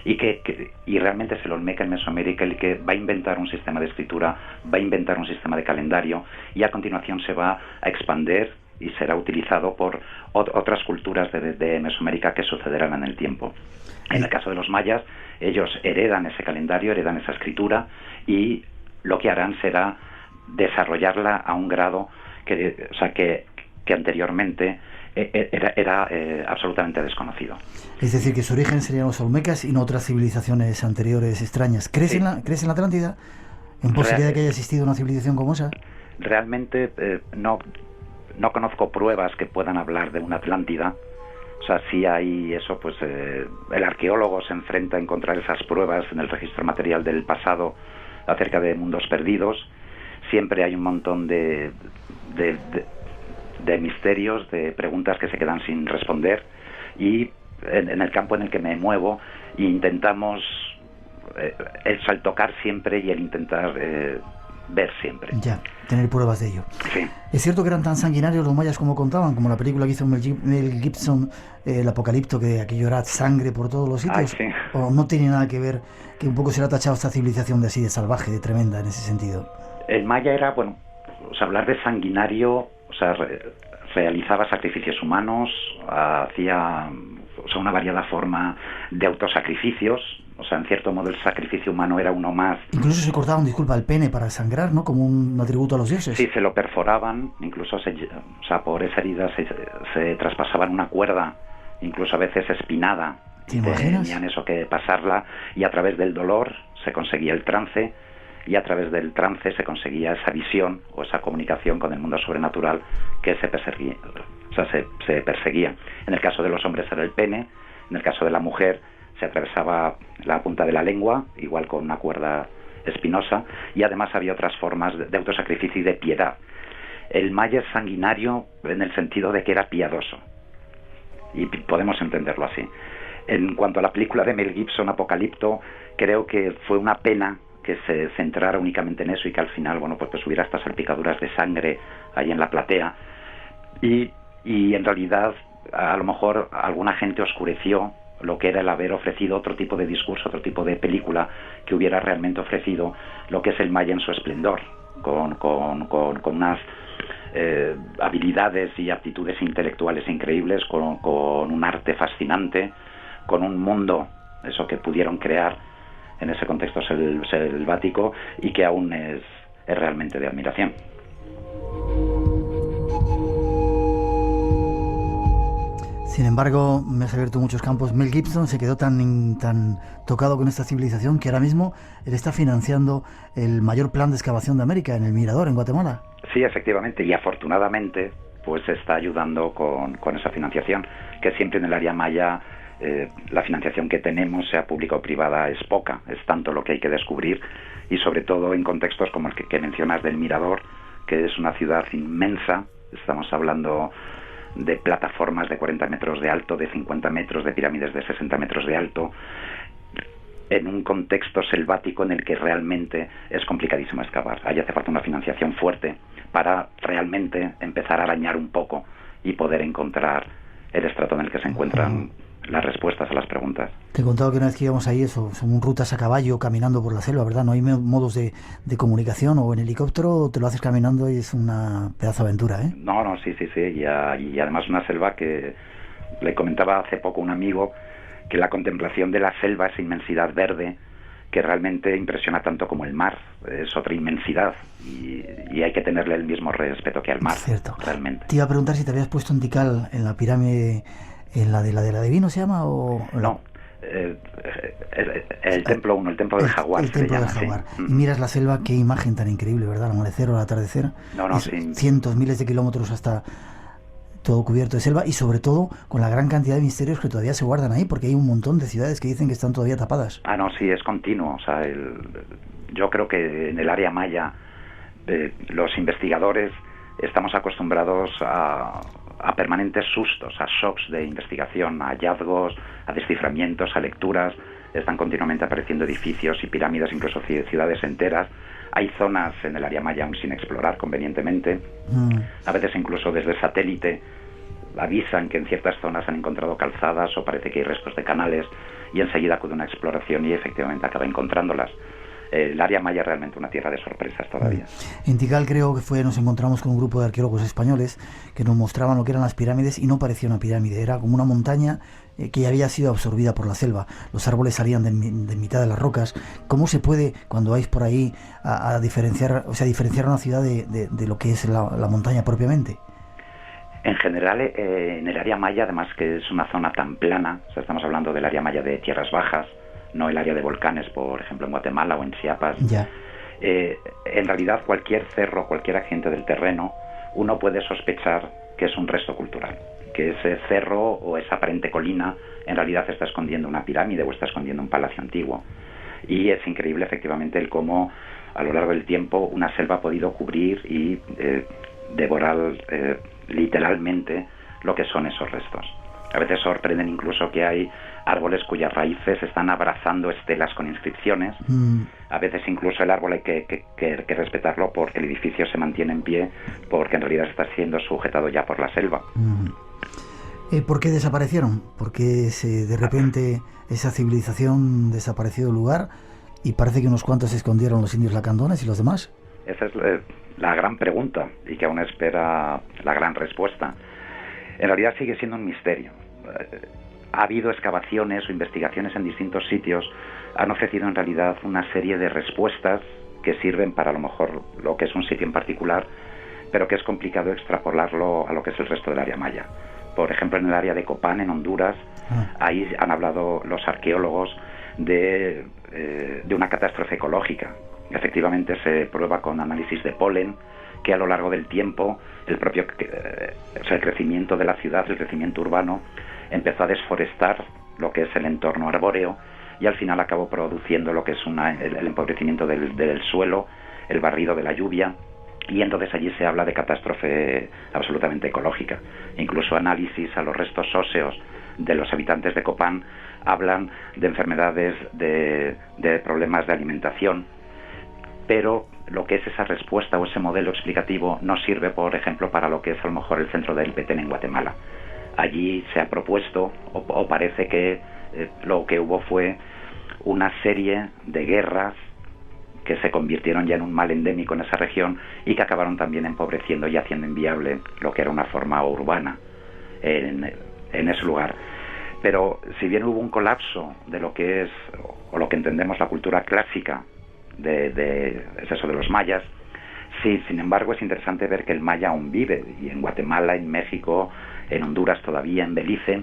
y realmente es el olmeca en Mesoamérica el que va a inventar un sistema de escritura, va a inventar un sistema de calendario, y a continuación se va a expandir y será utilizado por otras culturas de Mesoamérica que sucederán en el tiempo. En el caso de los mayas, ellos heredan ese calendario, heredan esa escritura, y lo que harán será desarrollarla a un grado que anteriormente era absolutamente desconocido. Es decir, que su origen serían los olmecas y no otras civilizaciones anteriores extrañas. ¿Crees en la Atlántida? ¿En posibilidad de que haya existido una civilización como esa? Realmente no conozco pruebas que puedan hablar de una Atlántida. Sí hay eso, el arqueólogo se enfrenta a encontrar esas pruebas en el registro material del pasado acerca de mundos perdidos. Siempre hay un montón de misterios, de preguntas que se quedan sin responder, y en el campo en el que me muevo intentamos el tocar siempre y el intentar ver siempre. Ya, tener pruebas de ello. Sí. ¿Es cierto que eran tan sanguinarios los mayas como contaban? Como la película que hizo Mel Gibson, El Apocalipto, que aquello era sangre por todos los sitios. Sí. ¿O no tiene nada que ver que un poco se le ha tachado esta civilización de así, de salvaje, de tremenda en ese sentido? El maya era, hablar de sanguinario, realizaba sacrificios humanos, hacía una variada forma de autosacrificios. En cierto modo el sacrificio humano era uno más. Incluso se cortaban, el pene para sangrar, ¿no? Como un atributo a los dioses. Sí, se lo perforaban, incluso por esa herida se traspasaban una cuerda, incluso a veces espinada. ¿Te imaginas? Tenían eso que pasarla, y a través del dolor se conseguía el trance, y a través del trance se conseguía esa visión o esa comunicación con el mundo sobrenatural que se perseguía. En el caso de los hombres era el pene, en el caso de la mujer se atravesaba la punta de la lengua, igual con una cuerda espinosa, y además había otras formas de autosacrificio y de piedad. El maya es sanguinario en el sentido de que era piadoso, y podemos entenderlo así. En cuanto a la película de Mel Gibson, Apocalipto, creo que fue una pena que se centrara únicamente en eso y que al final, hubiera estas salpicaduras de sangre ahí en la platea, y en realidad a lo mejor alguna gente oscureció lo que era el haber ofrecido otro tipo de discurso, otro tipo de película que hubiera realmente ofrecido lo que es el maya en su esplendor, con unas habilidades y aptitudes intelectuales increíbles, con un arte fascinante, con un mundo, eso que pudieron crear en ese contexto selvático, y que aún es realmente de admiración. Sin embargo, me has abierto muchos campos. Mel Gibson se quedó tan tocado con esta civilización que ahora mismo él está financiando el mayor plan de excavación de América en el Mirador, en Guatemala. Sí, efectivamente, y afortunadamente está ayudando con esa financiación, que siempre en el área maya la financiación que tenemos, sea pública o privada, es poca, es tanto lo que hay que descubrir, y sobre todo en contextos como el que mencionas del Mirador, que es una ciudad inmensa. Estamos hablando de plataformas de 40 metros de alto, de 50 metros, de pirámides de 60 metros de alto, en un contexto selvático en el que realmente es complicadísimo excavar. Ahí hace falta una financiación fuerte para realmente empezar a arañar un poco y poder encontrar el estrato en el que se encuentran las respuestas a las preguntas. Te he contado que una vez que íbamos ahí, son rutas a caballo caminando por la selva, ¿verdad? No hay modos de comunicación, o en helicóptero te lo haces caminando y es una pedazo de aventura, ¿eh? No, sí, y además una selva que le comentaba hace poco un amigo, que la contemplación de la selva, esa inmensidad verde, que realmente impresiona tanto como el mar, es otra inmensidad y hay que tenerle el mismo respeto que al mar. Cierto. Realmente. Te iba a preguntar si te habías puesto en Tikal, en la pirámide, en la de Vino, ¿se llama? O no, el templo 1, el templo del jaguar. El templo del jaguar. Sí. Y miras la selva, qué imagen tan increíble, ¿verdad? Al amanecer o al atardecer. Sí. Cientos, miles de kilómetros hasta todo cubierto de selva, y sobre todo con la gran cantidad de misterios que todavía se guardan ahí, porque hay un montón de ciudades que dicen que están todavía tapadas. Sí, es continuo. O sea, yo creo que en el área maya los investigadores estamos acostumbrados a permanentes sustos, a shocks de investigación, a hallazgos, a desciframientos, a lecturas. Están continuamente apareciendo edificios y pirámides, incluso ciudades enteras. Hay zonas en el área maya aún sin explorar convenientemente. A veces incluso desde satélite avisan que en ciertas zonas han encontrado calzadas o parece que hay restos de canales, y enseguida acude una exploración y efectivamente acaba encontrándolas. El área maya es realmente una tierra de sorpresas todavía. En Tikal creo que nos encontramos con un grupo de arqueólogos españoles que nos mostraban lo que eran las pirámides, y no parecía una pirámide, era como una montaña que ya había sido absorbida por la selva. Los árboles salían de mitad de las rocas. ¿Cómo se puede, cuando vais por ahí, a diferenciar una ciudad de lo que es la montaña propiamente? En general, en el área maya, además que es una zona tan plana, o sea, estamos hablando del área maya de tierras bajas, no el área de volcanes, por ejemplo, en Guatemala o en Chiapas. Ya. En realidad, cualquier cerro, cualquier accidente del terreno, uno puede sospechar que es un resto cultural, que ese cerro o esa aparente colina en realidad está escondiendo una pirámide o está escondiendo un palacio antiguo. Y es increíble, efectivamente, el cómo a lo largo del tiempo una selva ha podido cubrir y devorar literalmente lo que son esos restos. A veces sorprenden incluso que hay árboles cuyas raíces están abrazando estelas con inscripciones. A veces incluso el árbol hay que respetarlo porque el edificio se mantiene en pie, porque en realidad está siendo sujetado ya por la selva. ¿Por qué desaparecieron? ¿Por qué de repente esa civilización desapareció del lugar y parece que unos cuantos se escondieron, los indios lacandones y los demás? Esa es la gran pregunta, y que aún espera la gran respuesta. En realidad sigue siendo un misterio. Ha habido excavaciones o investigaciones en distintos sitios, han ofrecido en realidad una serie de respuestas que sirven para a lo mejor lo que es un sitio en particular, pero que es complicado extrapolarlo a lo que es el resto del área maya. Por ejemplo, en el área de Copán, en Honduras, ahí han hablado los arqueólogos de una catástrofe ecológica. Efectivamente se prueba con análisis de polen que a lo largo del tiempo el crecimiento de la ciudad, el crecimiento urbano, empezó a desforestar lo que es el entorno arbóreo, y al final acabó produciendo lo que es el empobrecimiento del suelo, el barrido de la lluvia, y entonces allí se habla de catástrofe absolutamente ecológica. Incluso análisis a los restos óseos de los habitantes de Copán hablan de enfermedades, de problemas de alimentación, pero lo que es esa respuesta o ese modelo explicativo no sirve, por ejemplo, para lo que es a lo mejor el centro del Petén en Guatemala. Allí se ha propuesto, o parece que lo que hubo fue una serie de guerras que se convirtieron ya en un mal endémico en esa región y que acabaron también empobreciendo y haciendo inviable lo que era una forma urbana en ese lugar. Pero si bien hubo un colapso de lo que es, o lo que entendemos la cultura clásica es eso de los mayas, sí, sin embargo es interesante ver que el maya aún vive, y en Guatemala, en México, en Honduras todavía, en Belice,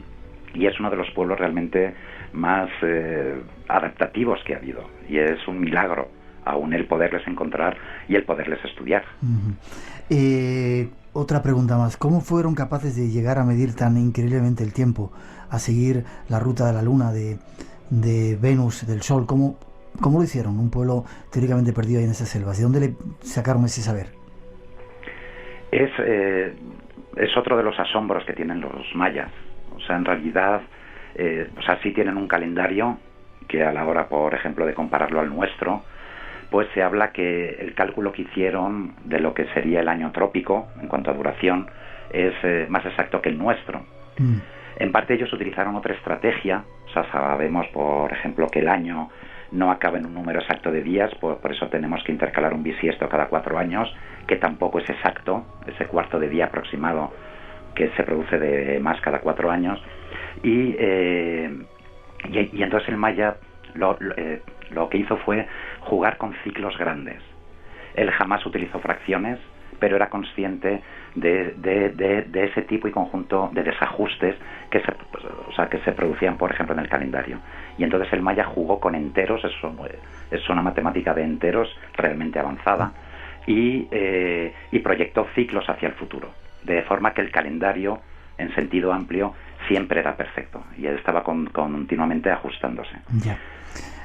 y es uno de los pueblos realmente más adaptativos que ha habido, y es un milagro aún el poderles encontrar y el poderles estudiar. Otra pregunta más, ¿cómo fueron capaces de llegar a medir tan increíblemente el tiempo, a seguir la ruta de la luna, de Venus, del Sol? ¿Cómo lo hicieron? Un pueblo teóricamente perdido ahí en esas selvas. ¿De dónde le sacaron ese saber? Es otro de los asombros que tienen los mayas. O sea, en realidad, sí tienen un calendario que a la hora, por ejemplo, de compararlo al nuestro, pues se habla que el cálculo que hicieron de lo que sería el año trópico en cuanto a duración es más exacto que el nuestro. En parte ellos utilizaron otra estrategia, o sea, sabemos, por ejemplo, que el año no acaba en un número exacto de días, por eso tenemos que intercalar un bisiesto cada 4 años, que tampoco es exacto, ese cuarto de día aproximado que se produce de más cada 4 años. Y entonces el maya lo que hizo fue jugar con ciclos grandes. Él jamás utilizó fracciones, pero era consciente de ese tipo y conjunto de desajustes que se producían, por ejemplo, en el calendario. Y entonces el maya jugó con enteros, es una matemática de enteros realmente avanzada, y proyectó ciclos hacia el futuro, de forma que el calendario, en sentido amplio, siempre era perfecto, y él estaba continuamente ajustándose. Ya.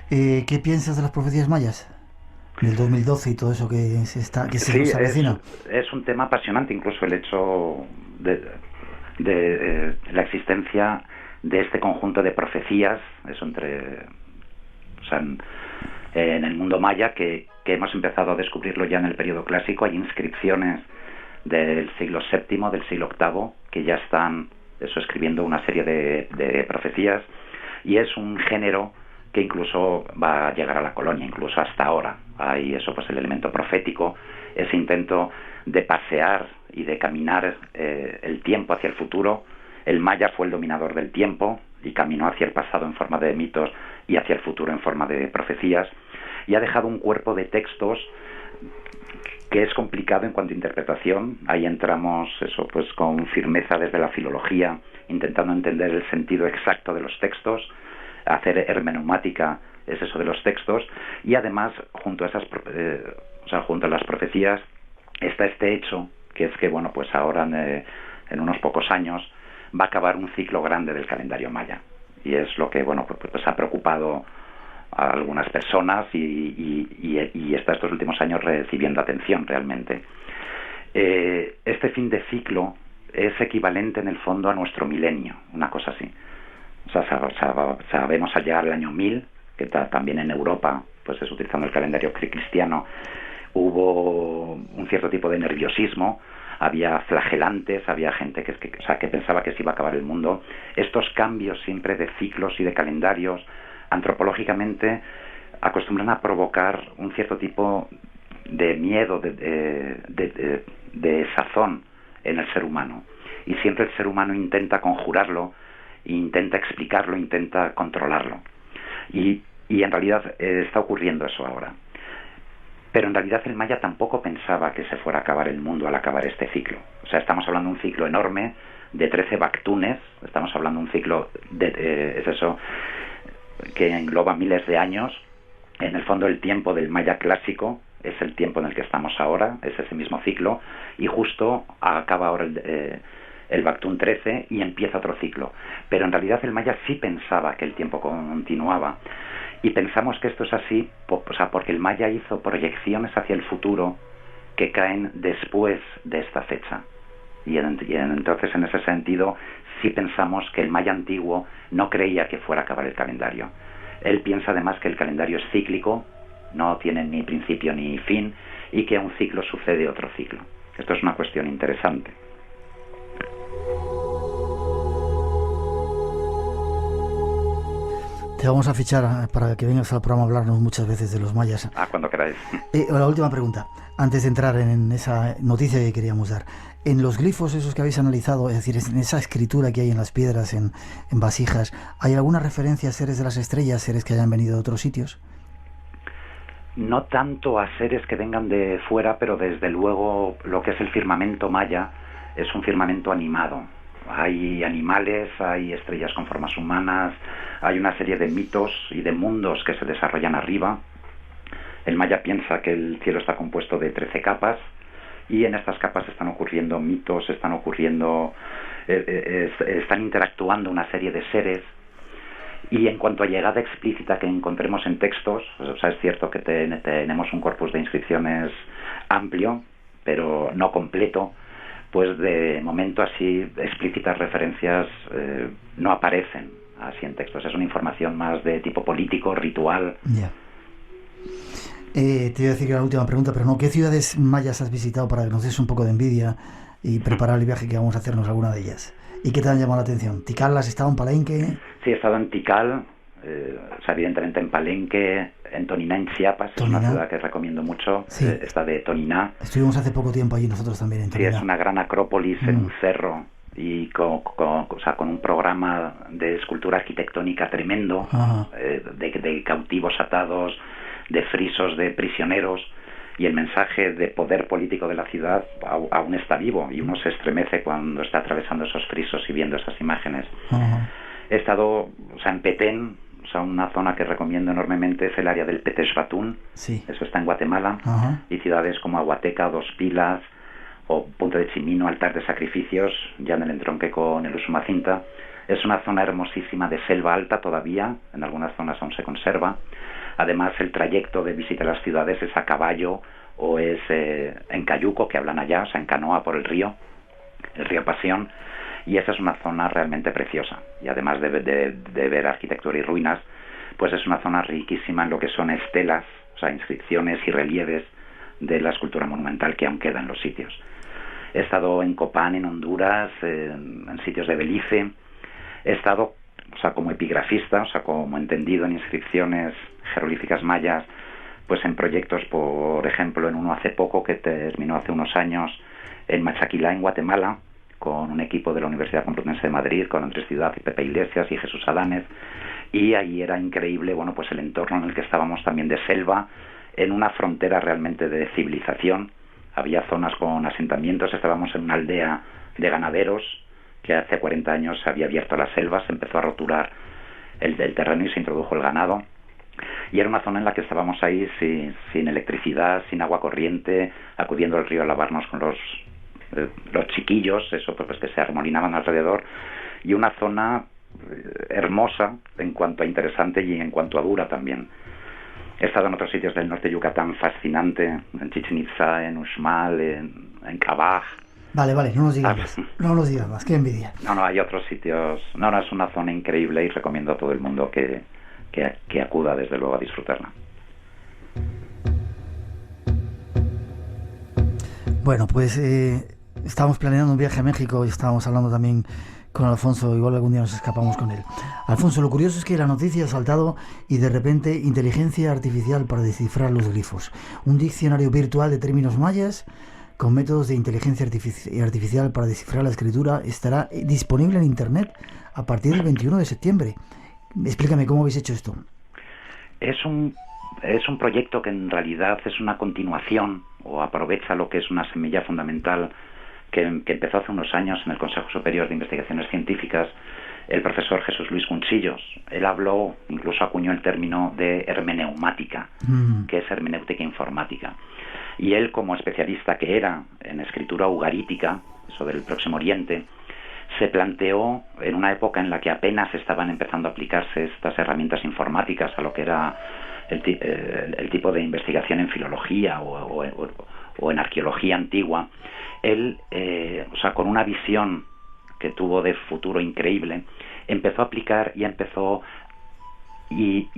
¿Qué piensas de las profecías mayas? Del 2012 y todo eso que se nos avecina. Es un tema apasionante, incluso el hecho de la existencia de este conjunto de profecías, eso en el mundo maya, que hemos empezado a descubrirlo ya en el periodo clásico. Hay inscripciones del siglo VII, del siglo VIII, que ya están escribiendo una serie de profecías, y es un género que incluso va a llegar a la colonia, incluso hasta ahora. Hay el elemento profético, ese intento de pasear y de caminar el tiempo hacia el futuro. El maya fue el dominador del tiempo y caminó hacia el pasado en forma de mitos y hacia el futuro en forma de profecías, y ha dejado un cuerpo de textos que es complicado en cuanto a interpretación. Ahí entramos con firmeza desde la filología, intentando entender el sentido exacto de los textos, hacer hermeneumática de los textos, y además junto a las profecías está este hecho, que es que ahora en unos pocos años va a acabar un ciclo grande del calendario maya, y es lo que ha preocupado a algunas personas y está estos últimos años recibiendo atención realmente. Este fin de ciclo es equivalente en el fondo a nuestro milenio, una cosa así. Sabemos al llegar al año 1000, que también en Europa, utilizando el calendario cristiano, hubo un cierto tipo de nerviosismo, había flagelantes, había gente que pensaba que se iba a acabar el mundo. Estos cambios siempre de ciclos y de calendarios, antropológicamente, acostumbran a provocar un cierto tipo de miedo, de sazón en el ser humano. Y siempre el ser humano intenta conjurarlo, intenta explicarlo, intenta controlarlo. Y en realidad está ocurriendo eso ahora. Pero en realidad el maya tampoco pensaba que se fuera a acabar el mundo al acabar este ciclo. Estamos hablando de un ciclo enorme de 13 bactunes, estamos hablando de un ciclo que engloba miles de años. En el fondo el tiempo del maya clásico es el tiempo en el que estamos ahora, es ese mismo ciclo, y justo acaba ahora el Bactún 13 y empieza otro ciclo. Pero en realidad el maya sí pensaba que el tiempo continuaba, y pensamos que esto es así porque el maya hizo proyecciones hacia el futuro que caen después de esta fecha, y entonces en ese sentido sí pensamos que el maya antiguo no creía que fuera a acabar el calendario. Él piensa además que el calendario es cíclico, no tiene ni principio ni fin, y que a un ciclo sucede otro ciclo. Esto es una cuestión interesante. Te vamos a fichar para que vengas al programa a hablarnos muchas veces de los mayas. Cuando queráis. La última pregunta, antes de entrar en esa noticia que queríamos dar. En los glifos esos que habéis analizado, es decir, en esa escritura que hay en las piedras, en vasijas, ¿hay alguna referencia a seres de las estrellas, seres que hayan venido de otros sitios? No tanto a seres que vengan de fuera, pero desde luego lo que es el firmamento maya es un firmamento animado. Hay animales, hay estrellas con formas humanas, hay una serie de mitos y de mundos que se desarrollan arriba. El maya piensa que el cielo está compuesto de 13 capas, y en estas capas están ocurriendo mitos, están interactuando una serie de seres. Y en cuanto a llegada explícita que encontremos en textos, es cierto que tenemos un corpus de inscripciones amplio, pero no completo. Pues de momento así explícitas referencias no aparecen así en textos. Es una información más de tipo político, ritual. Ya. Te iba a decir que era la última pregunta, pero no. ¿Qué ciudades mayas has visitado para que nos des un poco de envidia y preparar el viaje que vamos a hacernos alguna de ellas? ¿Y qué te han llamado la atención? ¿Tikal has estado en Palenque? Sí, he estado en Tikal, evidentemente en Palenque, en Toniná, en Chiapas, Toniná. Es una ciudad que recomiendo mucho, Sí. esta de Toniná. Estuvimos hace poco tiempo allí nosotros también en Sí, Toniná. es una gran acrópolis en un cerro y con un programa de escultura arquitectónica tremendo, de cautivos atados, de frisos de prisioneros, y el mensaje de poder político de la ciudad aún está vivo y uno se estremece cuando está atravesando esos frisos y viendo esas imágenes. He estado en Petén, una zona que recomiendo enormemente es el área del Petén, sí. Eso está en Guatemala, y ciudades como Aguateca, Dos Pilas o Punta de Chimino, Altar de Sacrificios, ya en el entronque con el Usumacinta. Es una zona hermosísima de selva alta todavía, en algunas zonas aún se conserva. Además, el trayecto de visita a las ciudades es a caballo o es en cayuco, que hablan allá, en canoa por el río Pasión, y esa es una zona realmente preciosa. Y además de ver arquitectura y ruinas, pues es una zona riquísima en lo que son estelas, inscripciones y relieves de la escultura monumental que aún queda en los sitios. He estado en Copán, en Honduras, en sitios de Belice. He estado como epigrafista, como entendido en inscripciones jeroglíficas mayas, pues en proyectos, por ejemplo, en uno hace poco que terminó hace unos años en Machaquilá, en Guatemala, con un equipo de la Universidad Complutense de Madrid, con Andrés Ciudad y Pepe Iglesias y Jesús Adánez, y ahí era increíble, pues el entorno en el que estábamos también de selva, en una frontera realmente de civilización. Había zonas con asentamientos, estábamos en una aldea de ganaderos, que hace 40 años se había abierto a la selva, se empezó a roturar el terreno y se introdujo el ganado. Y era una zona en la que estábamos ahí sin electricidad, sin agua corriente, acudiendo al río a lavarnos con los chiquillos, pues que se arremolinaban alrededor, y una zona hermosa en cuanto a interesante y en cuanto a dura también. He estado en otros sitios del norte de Yucatán fascinante, en Chichén Itzá, en Uxmal, en Cabaj. Vale, no nos digas más, qué envidia. No, hay otros sitios. No, es una zona increíble y recomiendo a todo el mundo que acuda desde luego a disfrutarla. Bueno, pues estábamos planeando un viaje a México y estábamos hablando también con Alfonso, igual algún día nos escapamos con él. Alfonso, lo curioso es que la noticia ha saltado y de repente inteligencia artificial para descifrar los glifos. Un diccionario virtual de términos mayas con métodos de inteligencia artificial para descifrar la escritura estará disponible en Internet a partir del 21 de septiembre. Explícame cómo habéis hecho esto. Es un proyecto que en realidad es una continuación o aprovecha lo que es una semilla fundamental que empezó hace unos años en el Consejo Superior de Investigaciones Científicas el profesor Jesús Luis Cunchillos. Él habló, incluso acuñó el término de hermeneumática, que es hermenéutica informática. Y él, como especialista que era en escritura ugarítica, eso del Próximo Oriente, se planteó en una época en la que apenas estaban empezando a aplicarse estas herramientas informáticas a lo que era el tipo de investigación en filología o en arqueología antigua. Él, con una visión que tuvo de futuro increíble, empezó a aplicar y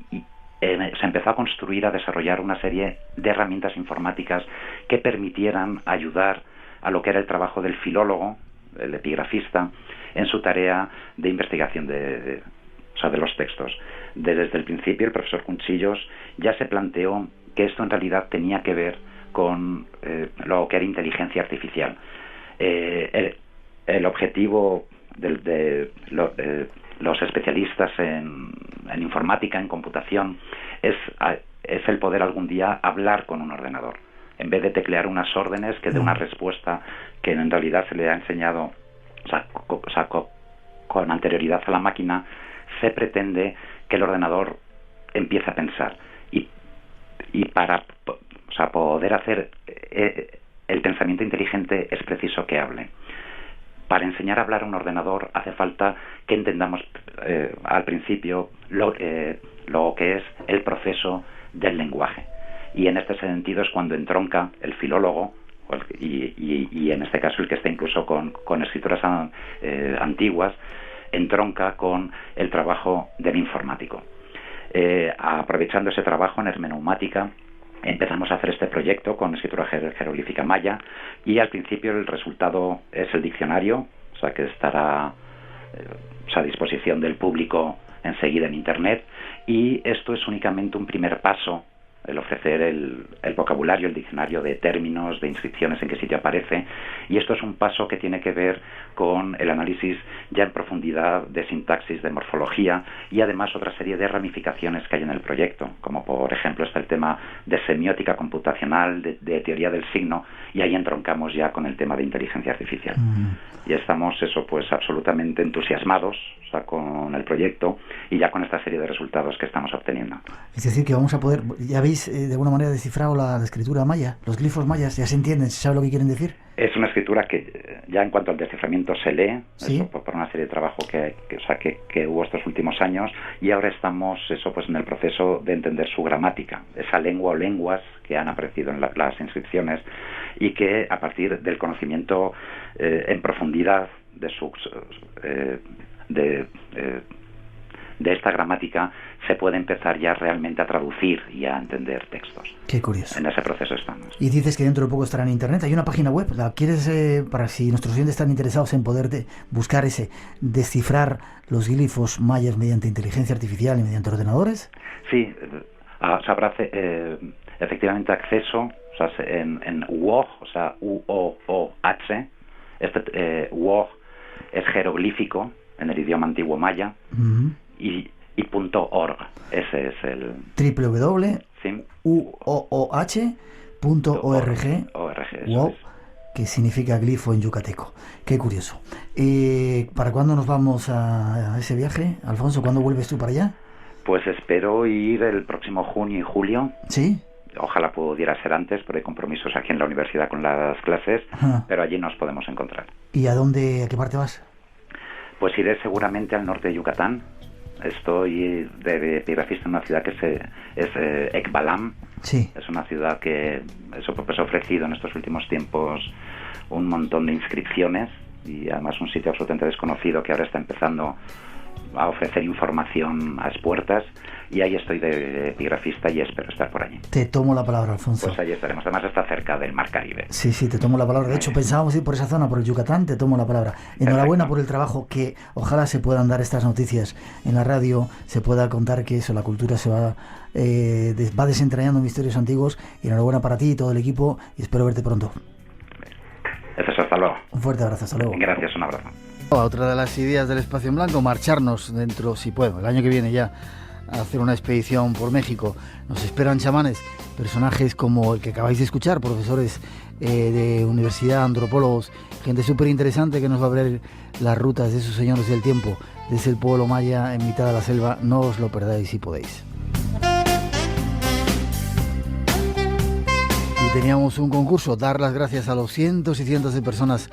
se empezó a construir, a desarrollar una serie de herramientas informáticas que permitieran ayudar a lo que era el trabajo del filólogo, el epigrafista, en su tarea de investigación de los textos. Desde el principio, el profesor Cunchillos ya se planteó que esto en realidad tenía que ver con lo que era inteligencia artificial. El objetivo de los especialistas en informática, en computación, es el poder algún día hablar con un ordenador, en vez de teclear unas órdenes que dé una respuesta que en realidad se le ha enseñado, con anterioridad a la máquina. Se pretende que el ordenador empiece a pensar y para poder hacer el pensamiento inteligente es preciso que hable. Para enseñar a hablar a un ordenador hace falta que entendamos al principio lo que es el proceso del lenguaje. Y en este sentido es cuando entronca el filólogo, y en este caso el que está incluso con escrituras antiguas, entronca con el trabajo del informático. Aprovechando ese trabajo en hermeneumática, empezamos a hacer este proyecto con escritura jeroglífica maya, y al principio el resultado es el diccionario, que estará a disposición del público enseguida en Internet, y esto es únicamente un primer paso, el ofrecer el vocabulario, el diccionario de términos, de inscripciones, en qué sitio aparece, y esto es un paso que tiene que ver con el análisis ya en profundidad de sintaxis, de morfología, y además otra serie de ramificaciones que hay en el proyecto, como por ejemplo está el tema de semiótica computacional, de teoría del signo, y ahí entroncamos ya con el tema de inteligencia artificial. Y estamos pues absolutamente entusiasmados, o sea, con el proyecto y ya con esta serie de resultados que estamos obteniendo. Es decir, que vamos a poder, ya veis de alguna manera descifrado la escritura maya, los glifos mayas, ya se entienden, ¿se sabe lo que quieren decir? Es una escritura que ya en cuanto al desciframiento se lee, ¿sí? Eso, por una serie de trabajo que hubo estos últimos años, y ahora estamos pues en el proceso de entender su gramática, esa lengua o lenguas que han aparecido en las inscripciones, y que a partir del conocimiento en profundidad de sus de esta gramática se puede empezar ya realmente a traducir y a entender textos. Qué curioso. En ese proceso estamos. Y dices que dentro de poco estará en Internet. Hay una página web, ¿la quieres, para si nuestros oyentes están interesados en poder buscar descifrar los glifos mayas mediante inteligencia artificial y mediante ordenadores? Sí, habrá efectivamente acceso, o sea, en WOH, o sea, UOOH, WOH es jeroglífico en el idioma antiguo maya, y .org, ese es el www.uooh.org, wow, que significa glifo en yucateco. Qué curioso. ¿Para cuándo nos vamos a ese viaje, Alfonso? ¿Cuándo vuelves tú para allá? Pues espero ir el próximo junio y julio. ¿Sí? Ojalá pudiera ser antes, pero hay compromisos aquí en la universidad con las clases, pero allí nos podemos encontrar. ¿Y a qué parte vas? Pues iré seguramente al norte de Yucatán. Estoy de epigrafista en una ciudad que es Ekbalam. Sí. Es una ciudad que ha ofrecido en estos últimos tiempos un montón de inscripciones, y además un sitio absolutamente desconocido que ahora está empezando a ofrecer información a expuertas, y ahí estoy de epigrafista y espero estar por allí. Te tomo la palabra, Alfonso. Pues allí estaremos, además está cerca del Mar Caribe. Sí, te tomo la palabra. De hecho, pensábamos ir por esa zona, por el Yucatán, te tomo la palabra. Enhorabuena por el trabajo, que ojalá se puedan dar estas noticias en la radio, se pueda contar que la cultura se va desentrañando misterios antiguos. Y enhorabuena para ti y todo el equipo, y espero verte pronto. Gracias, hasta luego. Un fuerte abrazo, hasta luego. Gracias, un abrazo. Otra de las ideas del Espacio en Blanco, marcharnos dentro, si puedo, el año que viene ya, a hacer una expedición por México. Nos esperan chamanes, personajes como el que acabáis de escuchar, profesores de universidad, antropólogos, gente súper interesante que nos va a abrir las rutas de esos señores del tiempo, desde el pueblo maya en mitad de la selva. No os lo perdáis si podéis. Y teníamos un concurso, dar las gracias a los cientos y cientos de personas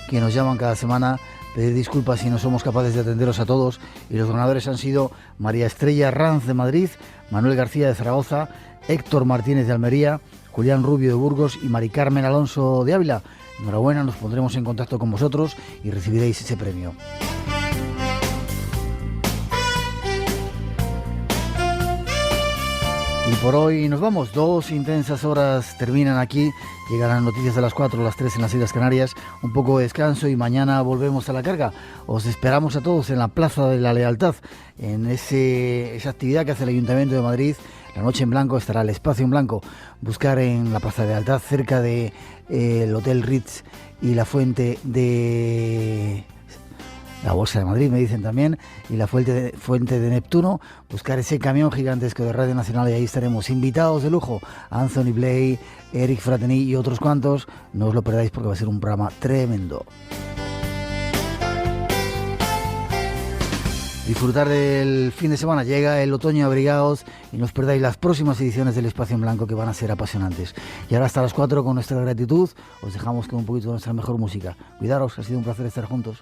que nos llaman cada semana, pedir disculpas si no somos capaces de atenderos a todos, y los ganadores han sido María Estrella Ranz de Madrid, Manuel García de Zaragoza, Héctor Martínez de Almería, Julián Rubio de Burgos y Mari Carmen Alonso de Ávila. Enhorabuena, nos pondremos en contacto con vosotros y recibiréis ese premio. Y por hoy nos vamos, 2 intensas horas terminan aquí, llegarán noticias de las 4 las 3 en las Islas Canarias, un poco de descanso y mañana volvemos a la carga. Os esperamos a todos en la Plaza de la Lealtad, en esa actividad que hace el Ayuntamiento de Madrid. La noche en blanco estará el Espacio en Blanco. Buscar en la Plaza de la Lealtad, cerca de el Hotel Ritz y la fuente de la Bolsa de Madrid, me dicen también, y la fuente de Neptuno, buscar ese camión gigantesco de Radio Nacional, y ahí estaremos invitados de lujo, Anthony Blay, Eric Frateni y otros cuantos. No os lo perdáis porque va a ser un programa tremendo. Disfrutar del fin de semana, llega el otoño, abrigaos, y no os perdáis las próximas ediciones del Espacio en Blanco, que van a ser apasionantes. Y ahora hasta las 4, con nuestra gratitud, os dejamos con un poquito de nuestra mejor música. Cuidaros, ha sido un placer estar juntos.